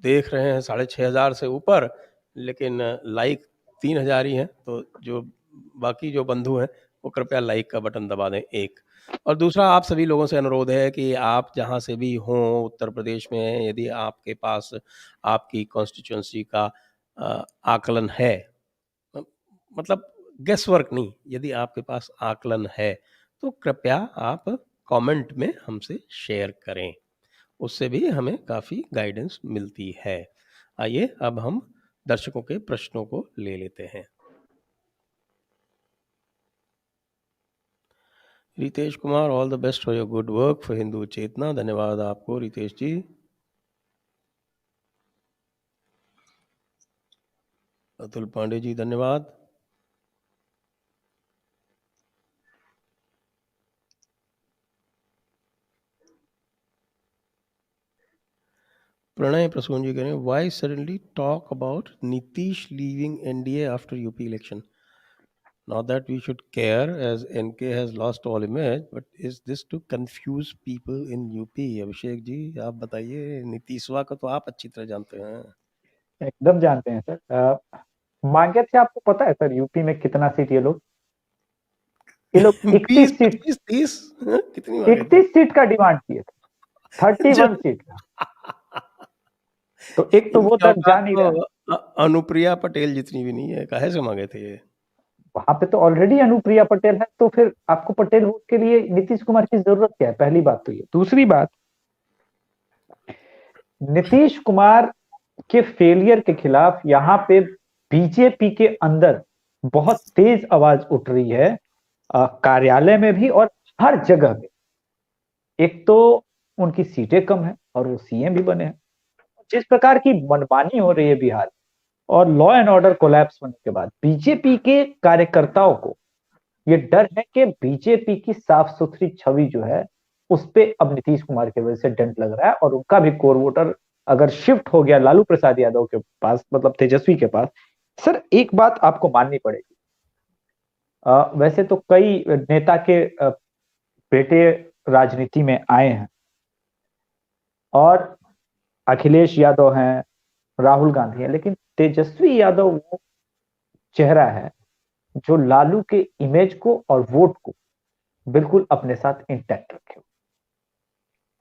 देख रहे हैं 6,500 से ऊपर, लेकिन लाइक 3,000 ही हैं, तो जो बाकी जो बंधु हैं वो कृपया लाइक का बटन दबा दें एक। और दूसरा आप सभी लोगों से अनुरोध है कि आप जहां से भी हों उत्तर प्रदेश में, यदि आपके पास आपकी कॉन्स्टिट्यूंसी का आकलन है, मतलब गेस वर्क नहीं, यदि आपके पास आकलन है तो कृपया आप कमेंट में हमसे शेयर करें, उससे भी हमें काफ़ी गाइडेंस मिलती है। आइए अब हम दर्शकों के प्रश्नों को ले लेते हैं। Ritesh Kumar, all the best for your good work for Hindu Chetna. धन्यवाद आपको रितेश जी। अतुल पांडे जी धन्यवाद। प्रणय प्रसून जी कह रहे हैं, why suddenly talk about Nitish leaving NDA after UP election? Not that we should care as NK has lost all image, but is this to confuse people in UP? Abhishek ji आप बताइए, नीतीशवा को तो आप अच्छी तरह जानते हैं। एकदम जानते हैं सर। मांगे थे, आपको पता है सर यूपी में कितना सीट ये लोग 31 सीट, 30 कितनी 31 सीट का डिमांड किए थे, 31 सीट का। तो एक तो वो दर्द जा नहीं रहा। अनुप्रिया पटेल जितनी भी नहीं है, काहे से मांगे थे ये? वहां पे तो ऑलरेडी अनुप्रिया पटेल है, तो फिर आपको पटेल वोट के लिए नीतीश कुमार की जरूरत क्या है? पहली बात तो ये। दूसरी बात, नीतीश कुमार के फेलियर के खिलाफ यहाँ पे बीजेपी के अंदर बहुत तेज आवाज उठ रही है, कार्यालय में भी और हर जगह पे। एक तो उनकी सीटें कम है और वो सीएम भी बने हैं। जिस प्रकार की मनमानी हो रही है बिहार और लॉ एंड ऑर्डर कोलैप्स होने के बाद बीजेपी के कार्यकर्ताओं को ये डर है कि बीजेपी की साफ सुथरी छवि जो है उस पे अब नीतीश कुमार की वजह से डंट लग रहा है और उनका भी कोर वोटर अगर शिफ्ट हो गया लालू प्रसाद यादव के पास, मतलब तेजस्वी के पास। सर एक बात आपको माननी पड़ेगी, वैसे तो कई नेता के बेटे राजनीति में आए हैं और अखिलेश यादव हैं, राहुल गांधी हैं, लेकिन तेजस्वी यादव वो चेहरा है जो लालू के इमेज को और वोट को बिल्कुल अपने साथ इंटैक्ट रखे।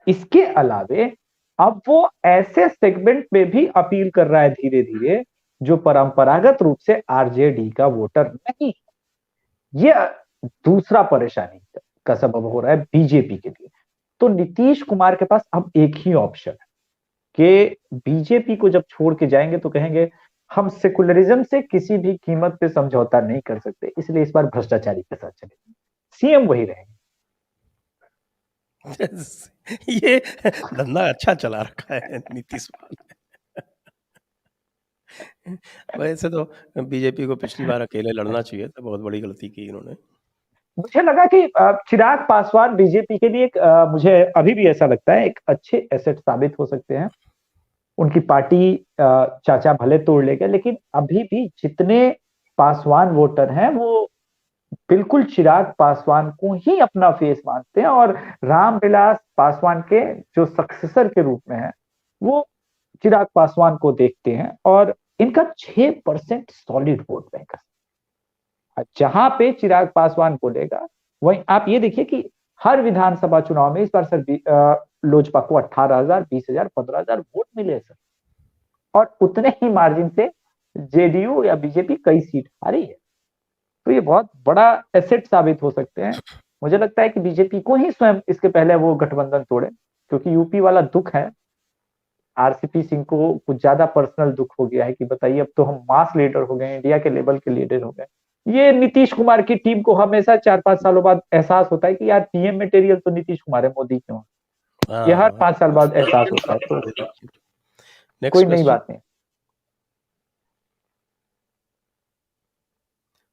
इसके अलावे अब वो ऐसे सेगमेंट में भी अपील कर रहा है धीरे धीरे जो परंपरागत रूप से आरजेडी का वोटर नहीं है। ये दूसरा परेशानी का सबब हो रहा है बीजेपी के लिए। तो नीतीश कुमार के पास अब एक ही ऑप्शन है कि बीजेपी को जब छोड़ के जाएंगे तो कहेंगे हम सेकुलरिज्म से किसी भी कीमत पे समझौता नहीं कर सकते, इसलिए इस बार भ्रष्टाचारी के साथ चलेंगे, सीएम वही रहेंगे। ये धंधा अच्छा चला रखा है नीतीश कुमार ने। वैसे तो बीजेपी को पिछली बार अकेले लड़ना चाहिए था, बहुत बड़ी गलती की इन्होंने। मुझे लगा कि चिराग पासवान बीजेपी के लिए मुझे अभी भी ऐसा लगता है एक अच्छे एसेट साबित हो सकते हैं। उनकी पार्टी चाचा भले तोड़ ले गए, लेकिन अभी भी जितने पासवान वोटर हैं वो बिल्कुल चिराग पासवान को ही अपना फेस मानते हैं और रामविलास पासवान के जो सक्सेसर के रूप में है वो चिराग पासवान को देखते हैं और इनका 6% सॉलिड वोट बैंक है। जहां पे चिराग पासवान बोलेगा वहीं आप ये देखिए कि हर विधानसभा चुनाव में इस बार सर लोजपा को 18,000, 20,000, 15,000 वोट मिले सर, और उतने ही मार्जिन से जेडीयू या बीजेपी कई सीट हारी है। तो ये बहुत बड़ा एसेट साबित हो सकते हैं। मुझे लगता है कि बीजेपी को ही स्वयं इसके पहले वो गठबंधन तोड़े, क्योंकि यूपी वाला दुख है। आरसीपी सिंह को कुछ ज्यादा पर्सनल दुख हो गया है कि बताइए अब तो हम मास लीडर हो गए, इंडिया के लेवल के लीडर हो गए। ये नीतीश कुमार की टीम को हमेशा 4-5 सालों बाद एहसास होता है कि यार पीएम मटेरियल तो नीतीश कुमार है, मोदी क्यों है। ये हर 5 साल बाद एहसास होता है, तो कोई नई बात नहीं।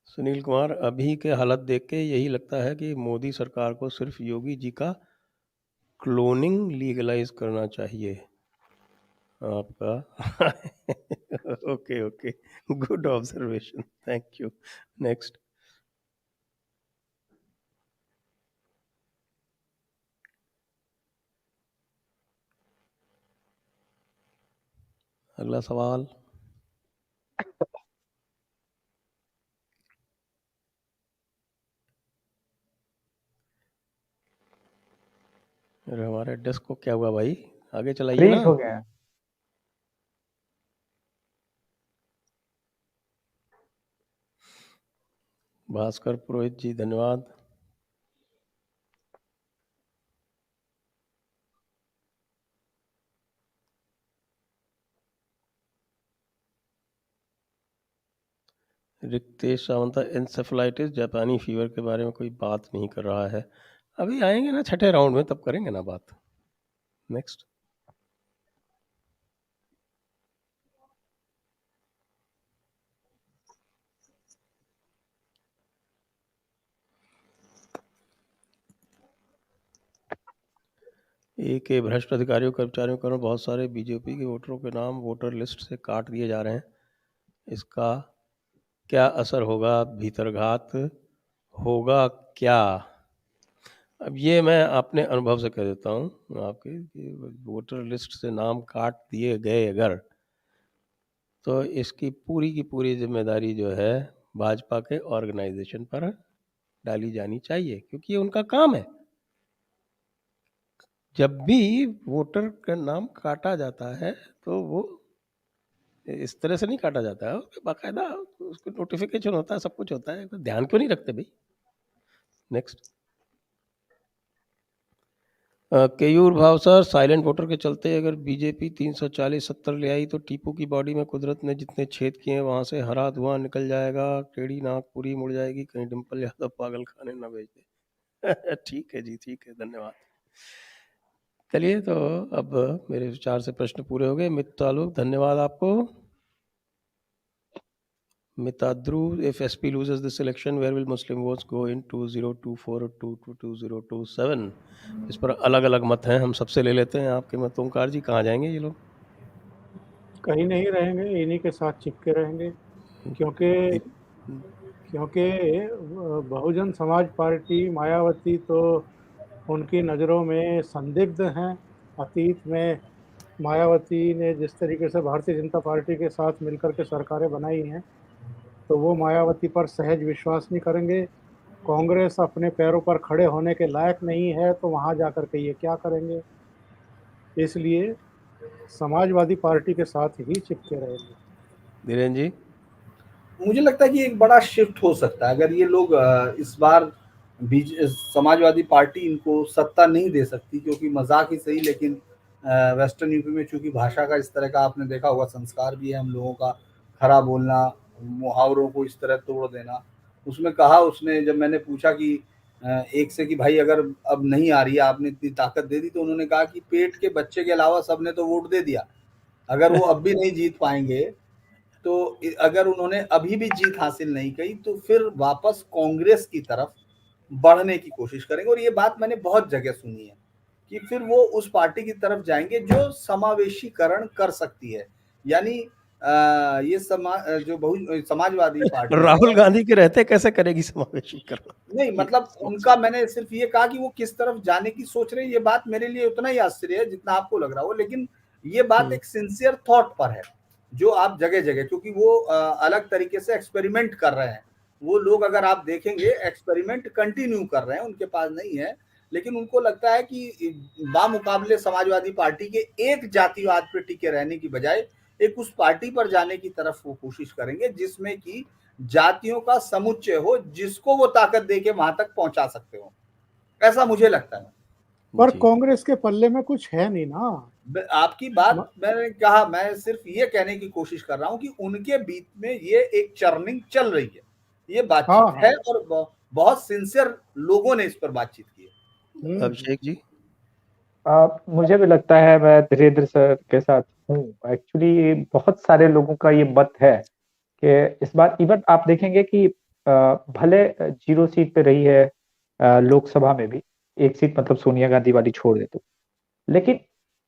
सुनील कुमार, अभी के हालत देख के यही लगता है कि मोदी सरकार को सिर्फ योगी जी का क्लोनिंग लीगलाइज करना चाहिए। आपका okay, good observation, thank you. Next. अगला सवाल। अरे हमारे डेस्क को क्या हुआ भाई, आगे चलाइए ना। हो गया। भास्कर पुरोहित जी धन्यवाद। रिक्तेश सावंत, एन्सेफेलाइटिस जापानी फीवर के बारे में कोई बात नहीं कर रहा है। अभी आएंगे ना छठे राउंड में, तब करेंगे ना बात। नेक्स्ट। एक भ्रष्ट अधिकारियों कर्मचारियों का बहुत सारे बीजेपी के वोटरों के नाम वोटर लिस्ट से काट दिए जा रहे हैं, इसका क्या असर होगा, भीतरघात होगा क्या? अब ये मैं अपने अनुभव से कह देता हूँ आपके, वोटर लिस्ट से नाम काट दिए गए अगर, तो इसकी पूरी की पूरी जिम्मेदारी जो है भाजपा के ऑर्गेनाइजेशन पर डाली जानी चाहिए, क्योंकि ये उनका काम है। जब भी वोटर का नाम काटा जाता है तो वो इस तरह से नहीं काटा जाता है, बाकायदा उसको नोटिफिकेशन होता है, सब कुछ होता है, तो ध्यान क्यों नहीं रखते भाई। नेक्स्ट। केयूर भाव सर, साइलेंट वोटर के चलते अगर बीजेपी 340-70 ले आई तो टीपू की बॉडी में कुदरत ने जितने छेद किए हैं वहां से हरा धुआं निकल जाएगा, टेढ़ी नाक पूरी मुड़ जाएगी, कहीं डिम्पल यादव पागल खाने न भेज दे। ठीक है जी, ठीक है, धन्यवाद। चलिए, तो अब मेरे विचार से प्रश्न पूरे हो गए। मित्र तालुक, धन्यवाद आपको। Mitadru, if SP loses this election, where will Muslim votes go in 2024 or 2027? इस पर अलग अलग मत हैं, हम सबसे ले लेते हैं आपके मत। ओंकार जी, कहाँ जाएंगे ये लोग? कहीं नहीं रहेंगे, इन्हीं के साथ चिपके रहेंगे, क्योंकि बहुजन समाज पार्टी, मायावती तो उनकी नज़रों में संदिग्ध हैं। अतीत में मायावती ने जिस तरीके से भारतीय जनता पार्टी के साथ मिलकर के सरकारें बनाई हैं, तो वो मायावती पर सहज विश्वास नहीं करेंगे। कांग्रेस अपने पैरों पर खड़े होने के लायक नहीं है, तो वहां जाकर के ये क्या करेंगे? इसलिए समाजवादी पार्टी के साथ ही चिपके रहेंगे। धीरेन्द्र जी, मुझे लगता है कि एक बड़ा शिफ्ट हो सकता है अगर ये लोग इस बार समाजवादी पार्टी इनको सत्ता नहीं दे सकती, क्योंकि मजाक ही सही, लेकिन वेस्टर्न यूपी में चूंकि भाषा का इस तरह का आपने देखा होगा संस्कार भी है हम लोगों का, खरा बोलना, मुहावरों को इस तरह तोड़ देना। उसमें कहा उसने, जब मैंने पूछा कि एक से कि भाई अगर अब नहीं आ रही है, आपने इतनी ताकत दे दी, तो उन्होंने कहा कि पेट के बच्चे के अलावा सबने तो वोट दे दिया, अगर वो अब भी नहीं जीत पाएंगे तो अगर उन्होंने अभी भी जीत हासिल नहीं की तो फिर वापस कांग्रेस की तरफ बढ़ने की कोशिश करेंगे। और ये बात मैंने बहुत जगह सुनी है कि फिर वो उस पार्टी की तरफ जाएंगे जो समावेशीकरण कर सकती है। यानी ये जो समाजवादी पार्टी राहुल गांधी के रहते कैसे करेगी समावेशीकरण? नहीं, मतलब उनका, मैंने सिर्फ ये कहा कि वो किस तरफ जाने की सोच रहे हैं। ये बात मेरे लिए उतना ही आश्चर्य है जितना आपको लग रहा हो, लेकिन ये बात एक सिंसियर थॉट पर है जो आप जगह जगह, क्योंकि वो अलग तरीके से एक्सपेरिमेंट कर रहे हैं। वो लोग अगर आप देखेंगे एक्सपेरिमेंट कंटिन्यू कर रहे हैं, उनके पास नहीं है, लेकिन उनको लगता है कि बामुकाबले समाजवादी पार्टी के एक जातिवाद पे टिके रहने की बजाय एक उस पार्टी पर जाने की तरफ वो कोशिश करेंगे जिसमें कि जातियों का समुच्चय हो, जिसको वो ताकत देके वहां तक पहुंचा सकते हो, ऐसा मुझे लगता है। पर कांग्रेस के पल्ले में कुछ है नहीं ना। आपकी बात मैंने कहा, मैं सिर्फ ये कहने की कोशिश कर रहा हूं कि उनके बीच में ये एक चर्निंग चल रही है, ये बातचीत है, और बहुत सिंसियर लोगों ने इस पर बातचीत की है। अभिषेक जी, मुझे भी लगता है, मैं धीरेन्द्र सर के साथ हूँ। एक्चुअली बहुत सारे लोगों का ये मत है कि इस बार इवन आप देखेंगे कि भले 0 सीट पे रही है लोकसभा में भी, 1 सीट मतलब सोनिया गांधी वाली छोड़ दे तो, लेकिन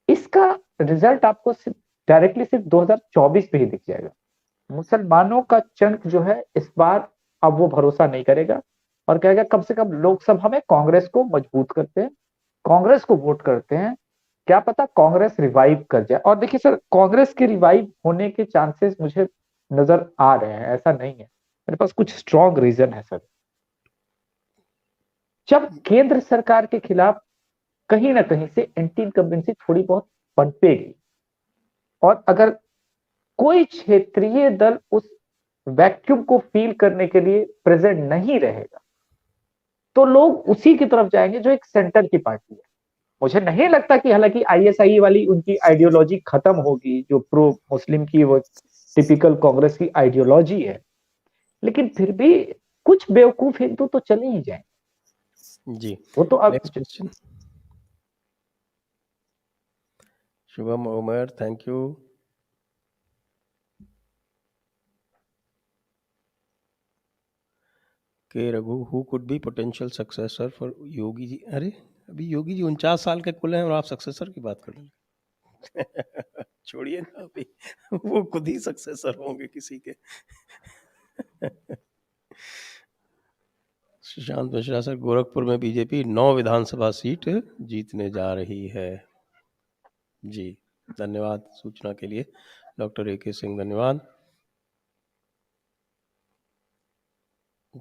इसका रिजल्ट आपको डायरेक्टली सिर्फ 2024 पे ही दिख जाएगा। मुसलमानों का चंक जो है इस बार अब वो भरोसा नहीं करेगा और कहेगा कम से कम लोकसभा में कांग्रेस को मजबूत करते हैं, कांग्रेस को वोट करते हैं, क्या पता कांग्रेस रिवाइव कर जाए। और देखिए सर, कांग्रेस के रिवाइव होने के चांसेस मुझे नजर आ रहे हैं, ऐसा नहीं है, मेरे पास कुछ स्ट्रॉन्ग रीजन है सर। जब केंद्र सरकार के खिलाफ कहीं ना कहीं से एंटी इनकम्बेंसी थोड़ी बहुत पनपेगी और अगर कोई क्षेत्रीय दल उस वैक्यूम को फील करने के लिए प्रेजेंट नहीं रहेगा, तो लोग उसी की तरफ जाएंगे जो एक सेंटर की पार्टी है। मुझे नहीं लगता कि, हालांकि आईएसआई वाली उनकी आइडियोलॉजी खत्म होगी, जो प्रो मुस्लिम की वो टिपिकल कांग्रेस की आइडियोलॉजी है, लेकिन फिर भी कुछ बेवकूफ हिंदू तो चले ही जाएंगे जी। वो तो अब। Shubham Umar, thank you. K Raghu, who could be potential successor for Yogi ji? अरे अभी योगी जी 49 साल के कुल हैं और आप सक्सेसर की बात कर रहे हैं। छोड़िए ना, अभी वो खुद ही सक्सेसर होंगे किसी के। सुशांत मिश्रा सर, गोरखपुर में बीजेपी 9 विधानसभा सीट जीतने जा रही है। जी, धन्यवाद सूचना के लिए। डॉक्टर AK सिंह, धन्यवाद।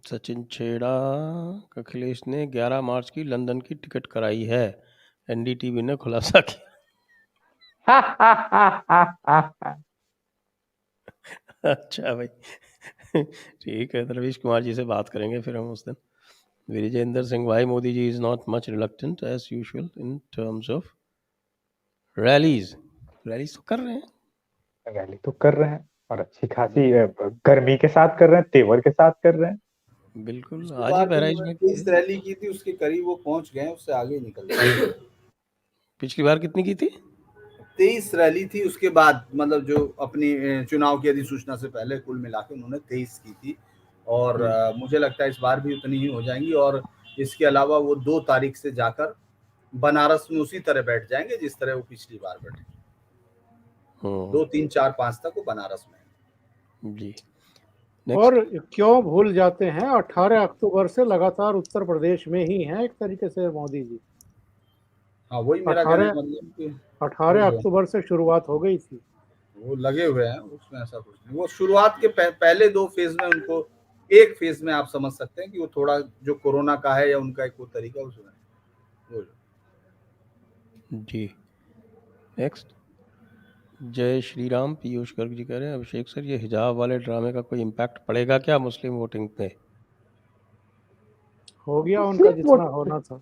सचिन छेड़ा, अखिलेश ने 11 मार्च की लंदन की टिकट कराई है, NDTV ने खुलासा किया। अच्छा भाई, ठीक है, रवीश कुमार जी से बात करेंगे फिर हम उस दिन। Vijayendra Singh, why Modi ji is not much reluctant as usual in terms of rallies? Rallies तो कर रहे हैं, रैली तो कर रहे हैं और अच्छी खासी गर्मी के साथ कर रहे हैं, तेवर के साथ कर रहे हैं। बिल्कुल। उसके आज ही बाद बहराइच में इस रैली की थी, उसके करीब वो पहुंच गए, उससे आगे निकल गए। पिछली बार कितनी की थी? 23 रैली थी, उसके बाद मतलब जो अपनी चुनाव की अधिसूचना से पहले कुल मिला के उन्होंने 23 की थी और मुझे लगता है इस बार भी उतनी ही हो जाएंगी। और इसके अलावा वो 2 तारीख से जाकर बनारस में उसी तरह बैठ जाएंगे जिस तरह वो पिछली बार बैठे। 2, 3, 4, 5 तक वो बनारस में जी। और क्यों भूल जाते हैं, 18 अक्टूबर से लगातार उत्तर प्रदेश में ही हैं एक तरीके से मोदी जी। हाँ, वही मेरा कहने का मतलब कि 18 अक्टूबर से शुरुआत हो गई थी। वो लगे हुए हैं, उसमें ऐसा कुछ नहीं। वो शुरुआत के पहले 2 फेज में उनको, एक फेज में आप समझ सकते हैं कि वो थोड़ा जो कोरोना का है या उनका एक वो तरीका उसमें जी। नेक्स्ट, जय श्री राम। पीयूष गर्ग जी कह रहे हैं, अभिषेक सर ये हिजाब वाले ड्रामे का कोई इम्पैक्ट पड़ेगा क्या मुस्लिम वोटिंग पे? हो गया उनका जितना होना था।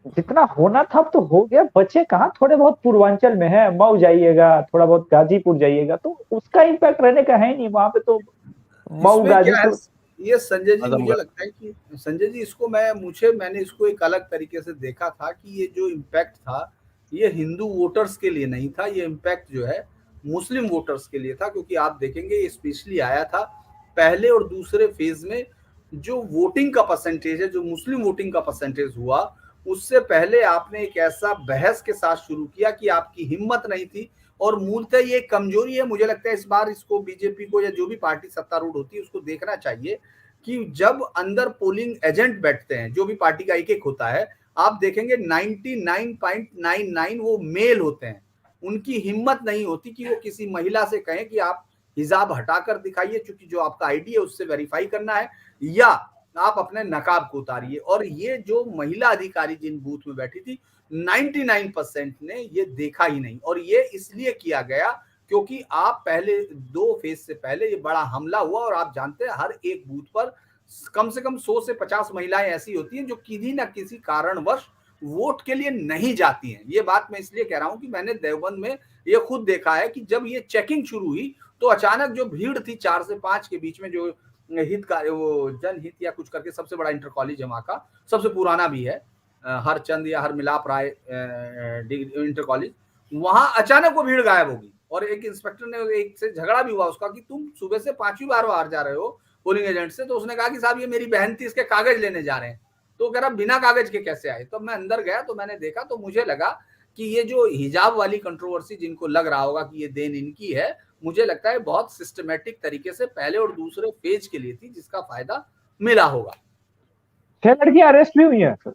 जितना होना था तो हो गया, बचे कहाँ, थोड़े बहुत पूर्वांचल में है, मऊ जाइएगा, थोड़ा बहुत गाजीपुर जाइएगा तो उसका इम्पैक्ट रहने का है नहीं वहां पे। तो मऊ गाजीपुर ये संजय जी, मुझे लगता है कि संजय जी इसको मैंने इसको एक अलग तरीके से देखा था कि ये जो इम्पैक्ट था ये हिंदू वोटर्स के लिए नहीं था, ये इम्पैक्ट जो है मुस्लिम वोटर्स के लिए था। क्योंकि आप देखेंगे ये स्पेशली आया था पहले और दूसरे फेज में। जो वोटिंग का परसेंटेज है, जो मुस्लिम वोटिंग का परसेंटेज हुआ, उससे पहले आपने एक ऐसा बहस के साथ शुरू किया कि आपकी हिम्मत नहीं थी। और मूलतः ये कमजोरी है, मुझे लगता है इस बार इसको बीजेपी को या जो भी पार्टी सत्तारूढ़ होती है उसको देखना चाहिए कि जब अंदर पोलिंग एजेंट बैठते हैं, जो भी पार्टी का एक एक होता है, आप देखेंगे 99.99 वो मेल होते हैं। उनकी हिम्मत नहीं होती कि वो किसी महिला से कहें कि आप हिजाब हटाकर दिखाइए, क्योंकि जो आपका आईडी है उससे वेरीफाई करना है, या आप अपने नकाब को उतारिए। और ये जो महिला अधिकारी जिन बूथ में बैठी थी 99% ने ये देखा ही नहीं। और ये इसलिए किया गया क्योंकि आप पहले 2 फेज से पहले ये बड़ा हमला हुआ और आप जानते हैं हर एक बूथ पर कम से कम 100 से 50 महिलाएं ऐसी होती हैं जो किसी ना किसी कारणवश वोट के लिए नहीं जाती हैं। ये बात मैं इसलिए कह रहा हूं कि मैंने देवबंद में ये खुद देखा है कि जब ये चेकिंग शुरू हुई तो अचानक जो भीड़ थी 4 से 5 के बीच में, जो हित का वो जनहित या कुछ करके सबसे बड़ा इंटर कॉलेज है वहां का, सबसे पुराना भी है, हरचंद या हर मिलाप राय इंटर कॉलेज, वहां अचानक वो भीड़ गायब होगी। और एक इंस्पेक्टर ने एक से झगड़ा भी हुआ उसका कि तुम सुबह से 5वीं बार बाहर जा रहे हो पोलिंग एजेंट से। तो उसने कहा कि साहब ये मेरी बहन थी, इसके कागज लेने जा रहे हैं। तो कह रहा बिना कागज के कैसे आए? तो मैं अंदर गया तो मैंने देखा, तो मुझे लगा कि ये जो हिजाब वाली कंट्रोवर्सी जिनको लग रहा होगा कि ये देन इनकी है, मुझे लगता है बहुत सिस्टमेटिक तरीके से पहले और दूसरे पेज के लिए थी, जिसका फायदा मिला होगा। 6 लड़कियां अरेस्ट भी हुई हैं सर।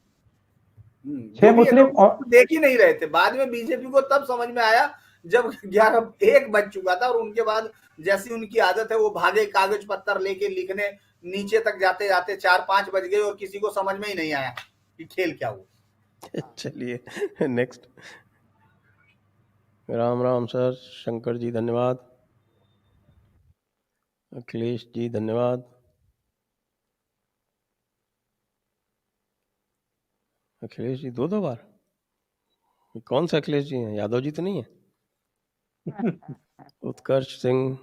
6 मुस्लिम देख ही नहीं रहे थे। बाद में बीजेपी को तब समझ में आया जब 11-1 बज चुका था, और उनके बाद जैसी उनकी आदत है वो भागे कागज पत्तर लेके लिखने, नीचे तक जाते जाते 4-5 बज गए और किसी को समझ में ही नहीं आया कि खेल क्या हुआ। चलिए नेक्स्ट। राम राम सर। शंकर जी धन्यवाद। अखिलेश जी धन्यवाद। अखिलेश जी 2 बार? कौन सा अखिलेश जी हैं? यादव जी तो नहीं है? उत्कर्ष सिंह,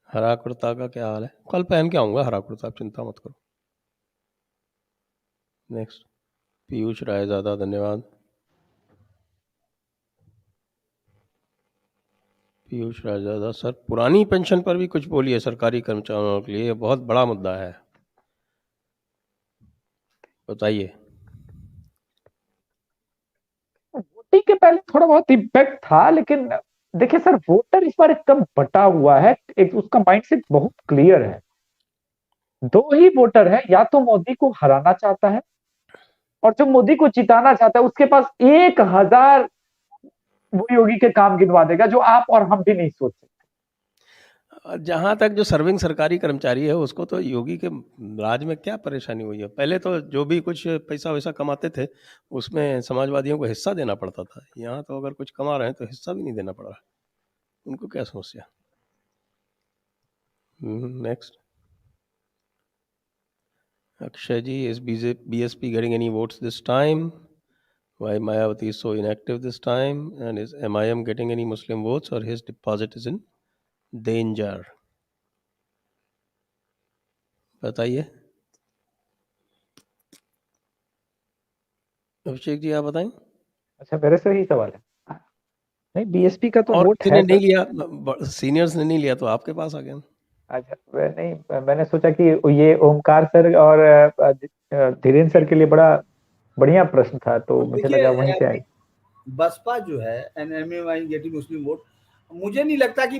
हरा कुर्ता का क्या हाल है? कल पहन के आऊंगा हरा कुर्ता, आप चिंता मत करो। नेक्स्ट, पीयूष रायजादा धन्यवाद। पीयूष रायजादा सर, पुरानी पेंशन पर भी कुछ बोलिए सरकारी कर्मचारियों के लिए, बहुत बड़ा मुद्दा है, बताइए। वोटिंग के पहले थोड़ा बहुत इम्पैक्ट था, लेकिन देखिए सर, वोटर इस बार एकदम बटा हुआ है, एक उसका माइंडसेट बहुत क्लियर है। 2 ही वोटर है, या तो मोदी को हराना चाहता है और जो मोदी को जिताना चाहता है उसके पास 1000 वो योगी के काम गिनवा देगा जो आप और हम भी नहीं सोच सकते। जहाँ तक जो सर्विंग सरकारी कर्मचारी है उसको तो योगी के राज में क्या परेशानी हुई है? पहले तो जो भी कुछ पैसा वैसा कमाते थे उसमें समाजवादियों को हिस्सा देना पड़ता था। यहाँ तो अगर कुछ कमा रहे हैं तो हिस्सा भी नहीं देना पड़ रहा, उनको क्या समस्या? Next, Akshay ji, is BSP getting any votes this time? Why Mayawati is so inactive this time? And is MIM getting any Muslim votes, or his deposit is in danger? बताइए। अभिषेक जी आप बताएं। अच्छा, मेरे से ही सवाल है। नहीं, बीएसपी का तो और वोट किसी है ने नहीं सर। लिया, सीनियर्स ने नहीं लिया तो आपके पास आ गया। अच्छा, नहीं, मैंने सोचा कि ये ओमकार सर और धीरेन्द्र सर के लिए बड़ा बढ़िया प्रश्न था, तो मुझे लगा वहीं से आएगा। बसपा जो है एमआईएम गेटिंग मुस्लिम वोट, मुझे नहीं लगता कि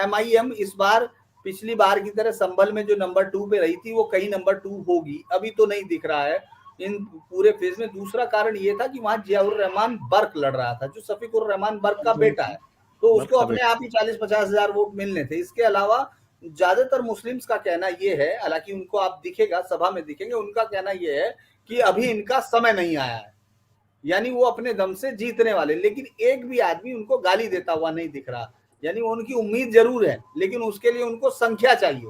एमआईएम इस बार पिछली बार की तरह संभल में जो नंबर 2 पे रही थी वो कहीं नंबर 2 होगी, अभी तो नहीं दिख रहा है इन पूरे फेज में। दूसरा कारण ये था कि वहां जियाउर रहमान बर्क लड़ रहा था, जो शफीकुर रहमान बर्क का बेटा है, तो उसको अपने आप ही 40-50 हजार वोट मिलने थे। इसके अलावा ज्यादातर मुस्लिम्स का कहना ये है, हालांकि उनको आप दिखेगा सभा में दिखेंगे, उनका कहना ये है कि अभी इनका समय नहीं आया है, यानी वो अपने दम से जीतने वाले। लेकिन एक भी आदमी उनको गाली देता हुआ नहीं दिख रहा, यानी उनकी उम्मीद जरूर है, लेकिन उसके लिए उनको संख्या चाहिए,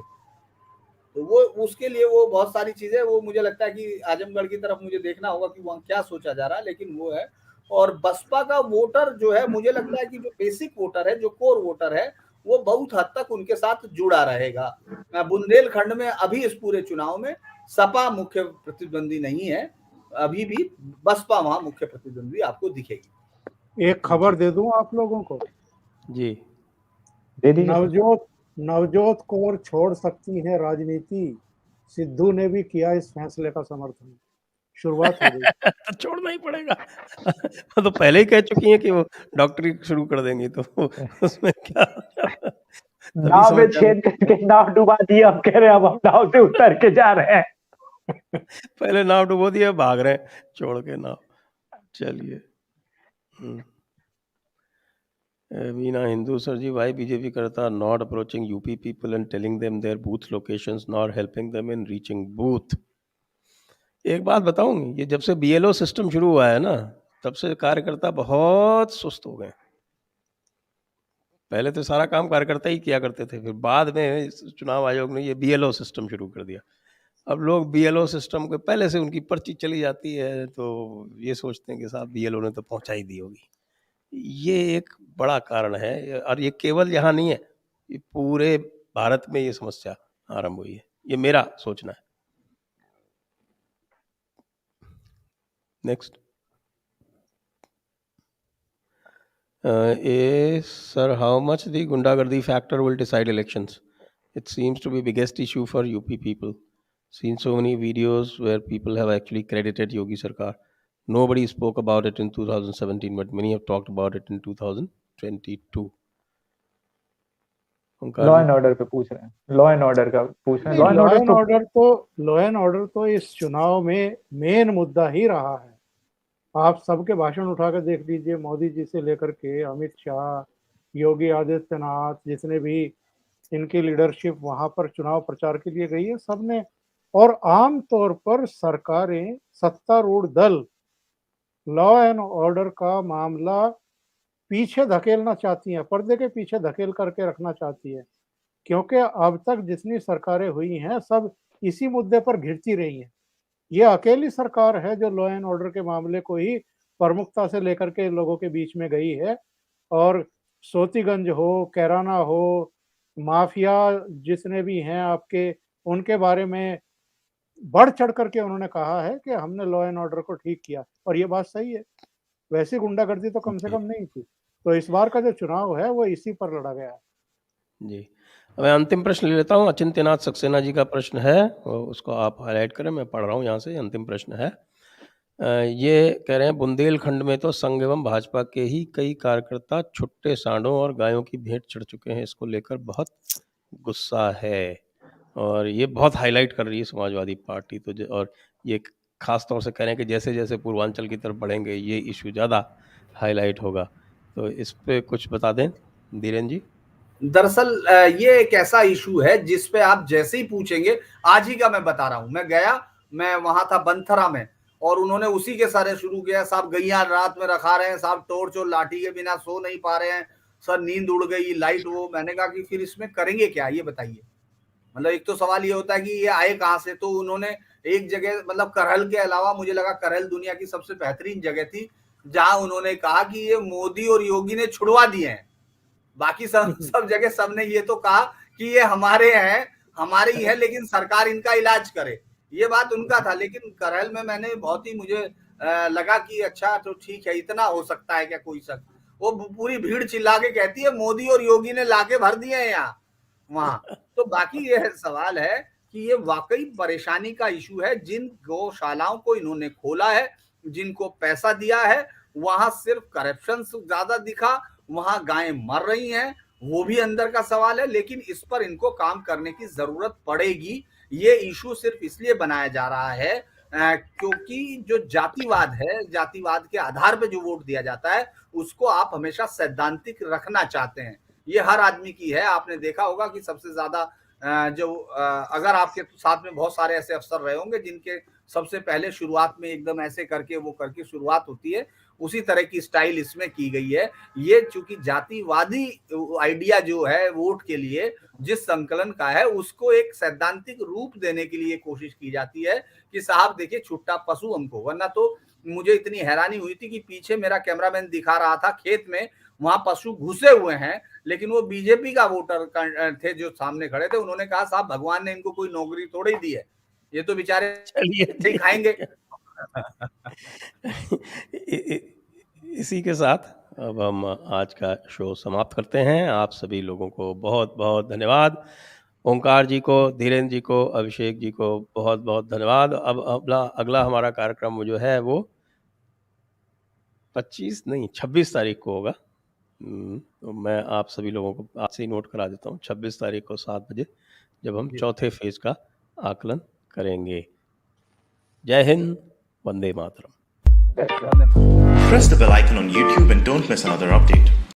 तो वो उसके लिए वो बहुत सारी चीजें, वो मुझे लगता है कि आजमगढ़ की तरफ मुझे देखना होगा कि वहां क्या सोचा जा रहा है, लेकिन वो है। और बसपा का वोटर जो है, मुझे लगता है कि जो बेसिक वोटर है, जो कोर वोटर है, वो बहुत हद तक उनके साथ जुड़ा रहेगा। बुंदेलखंड में अभी इस पूरे चुनाव में सपा मुख्य प्रतिद्वंदी नहीं है, अभी भी बसपा वहां मुख्य प्रतिद्वंदी आपको दिखेगी। एक खबर दे दूं आप लोगों को जी दे दीजिए। नवजोत कौर छोड़ सकती है राजनीति, सिद्धू ने भी किया इस फैसले का समर्थन, शुरुआत हो गई। तो छोड़ना ही पड़ेगा। वो तो पहले ही कह चुकी हैं कि वो डॉक्टरी शुरू कर देंगी, तो उसमें क्या। नाव में छेद करके नाव डुबा दिया, अब कह रहे हैं अब हम नाव से उतर के जा रहे हैं। पहले नाव डुबो दिया, भाग रहे हैं छोड़ के नाव। चलिए। Meena Hindu sir ji, why BJP करता not approaching UP people and telling them their booth locations not helping them in reaching booth. एक बात बताऊं, ये जब से बीएलओ सिस्टम शुरू हुआ है ना, तब से कार्यकर्ता बहुत सुस्त हो गए। पहले तो सारा काम कार्यकर्ता ही किया करते थे, फिर बाद में चुनाव आयोग ने ये बीएलओ सिस्टम शुरू कर दिया। अब लोग बीएलओ सिस्टम के पहले से उनकी पर्ची चली जाती है, तो ये सोचते हैं कि साहब बीएलओ ने तो पहुंचा ही दी होगी। ये एक बड़ा कारण है, और ये केवल यहाँ नहीं है, ये पूरे भारत में ये समस्या आरंभ हुई है, ये मेरा सोचना है। Next. Sir, how much the Gundagardi factor will decide elections? It seems to be biggest issue for UP people. Seen so many videos where people have actually credited Yogi Sarkar. Nobody spoke about it in 2017, but many have talked about it in 2022. Law and order पे पूछ रहे हैं, law and order का पूछ रहे हैं। Law and order तो इस चुनाव में मेन मुद्दा ही रहा है। आप सबके भाषण उठाकर देख लीजिए, मोदी जी से लेकर के अमित शाह, योगी आदित्यनाथ, जितने भी इनकी लीडरशिप वहां पर चुनाव प्रचार के लिए गई है, सबने, और आम तौर पर सरकारें, सत्तारूढ़ दल लॉ एंड ऑर्डर का मामला पीछे धकेलना चाहती हैं, पर्दे के पीछे धकेल करके रखना चाहती है, क्योंकि अब तक जितनी सरकारें हुई हैं सब इसी मुद्दे पर घिरती रही हैं। ये अकेली सरकार है जो लॉ एंड ऑर्डर के मामले को ही प्रमुखता से लेकर के लोगों के बीच में गई है, और सोतीगंज हो, कैराना हो, माफिया जितने भी हैं आपके, उनके बारे में बढ़ चढ़ करके उन्होंने कहा है कि हमने लॉ एंड ऑर्डर को ठीक किया, और ये बात सही है। वैसी गुंडागर्दी तो कम से कम नहीं थी, तो इस बार का जो चुनाव है वो इसी पर लड़ा गया है। जी, मैं अंतिम प्रश्न ले लेता हूँ। अचिंत्यनाथ सक्सेना जी का प्रश्न है, उसको आप हाईलाइट करें, मैं पढ़ रहा हूँ यहाँ से। अंतिम प्रश्न है, ये कह रहे हैं बुंदेलखंड में तो संघ एवं भाजपा के ही कई कार्यकर्ता छुट्टे सांडों और गायों की भेंट चढ़ चुके हैं, इसको लेकर बहुत गुस्सा है, और ये बहुत हाईलाइट कर रही है समाजवादी पार्टी। तो और ये खास तौर से कह रहे हैं कि जैसे जैसे पूर्वांचल की तरफ बढ़ेंगे ये इशू ज़्यादा हाईलाइट होगा, तो इस पे कुछ बता दें धीरेन्द्र जी। दरअसल ये एक ऐसा इशू है जिस पे आप जैसे ही पूछेंगे, आज ही का मैं बता रहा हूं, मैं गया, मैं वहां था बंथरा में, और उन्होंने उसी के सारे शुरू किया, साहब गैया रात में रखा रहे हैं, साहब टॉर्च और लाठी के बिना सो नहीं पा रहे हैं, सर नींद उड़ गई, लाइट वो। मैंने कहा कि फिर इसमें करेंगे क्या, ये बताइए। मतलब एक तो सवाल ये होता है कि ये आए कहां से, तो उन्होंने एक जगह मतलब करहल के अलावा मुझे लगा करहल दुनिया की सबसे बेहतरीन जगह थी, जहां उन्होंने कहा कि ये मोदी और योगी ने छुड़वा दिए हैं। बाकी सब जगह सबने ये तो कहा कि ये हमारे हैं, हमारे ही है, लेकिन सरकार इनका इलाज करे, ये बात उनका था। लेकिन करहल में मैंने बहुत ही मुझे लगा कि अच्छा तो ठीक है, इतना हो सकता है क्या कोई शक। वो पूरी भीड़ चिल्ला के कहती है मोदी और योगी ने लाके भर दिए हैं यहाँ वहां। तो बाकी ये सवाल है कि ये वाकई परेशानी का इशू है। जिन गौशालाओं को इन्होंने खोला है, जिनको पैसा दिया है, वहां सिर्फ करप्शन ज्यादा दिखा, वहां गायें मर रही हैं, वो भी अंदर का सवाल है। लेकिन इस पर इनको काम करने की जरूरत पड़ेगी। ये इशू सिर्फ इसलिए बनाया जा रहा है क्योंकि जो जातिवाद है, जातिवाद के आधार पर जो वोट दिया जाता है, उसको आप हमेशा सैद्धांतिक रखना चाहते हैं। ये हर आदमी की है। आपने देखा होगा कि सबसे ज्यादा जो अगर आपके साथ में बहुत सारे ऐसे अफसर रहे होंगे जिनके सबसे पहले शुरुआत में एकदम ऐसे करके वो करके शुरुआत होती है, उसी तरह की स्टाइल इसमें की गई है। ये चूंकि जातिवादी आइडिया जो है वोट के लिए जिस संकलन का है, उसको एक सैद्धांतिक रूप देने के लिए कोशिश की जाती है कि साहब देखिए छुट्टा पशु हमको। वरना तो मुझे इतनी हैरानी हुई थी कि पीछे मेरा कैमरामैन दिखा रहा था खेत में, वहां पशु घुसे हुए हैं, लेकिन वो बीजेपी का वोटर थे जो सामने खड़े थे। उन्होंने कहा साहब भगवान ने इनको कोई नौकरी थोड़ी दी है, ये तो बेचारे चलिए खाएंगे। इसी के साथ अब हम आज का शो समाप्त करते हैं। आप सभी लोगों को बहुत बहुत धन्यवाद। ओंकार जी को, धीरेन्द्र जी को, अभिषेक जी को बहुत बहुत धन्यवाद। अब अगला हमारा कार्यक्रम जो है वो 26 तारीख को होगा। तो मैं आप सभी लोगों को आज से ही नोट करा देता हूँ, 26 तारीख को 7 बजे, जब हम चौथे फेज का आकलन करेंगे। जय Hind, Vande Mataram. Press the bell icon on YouTube and don't miss another update.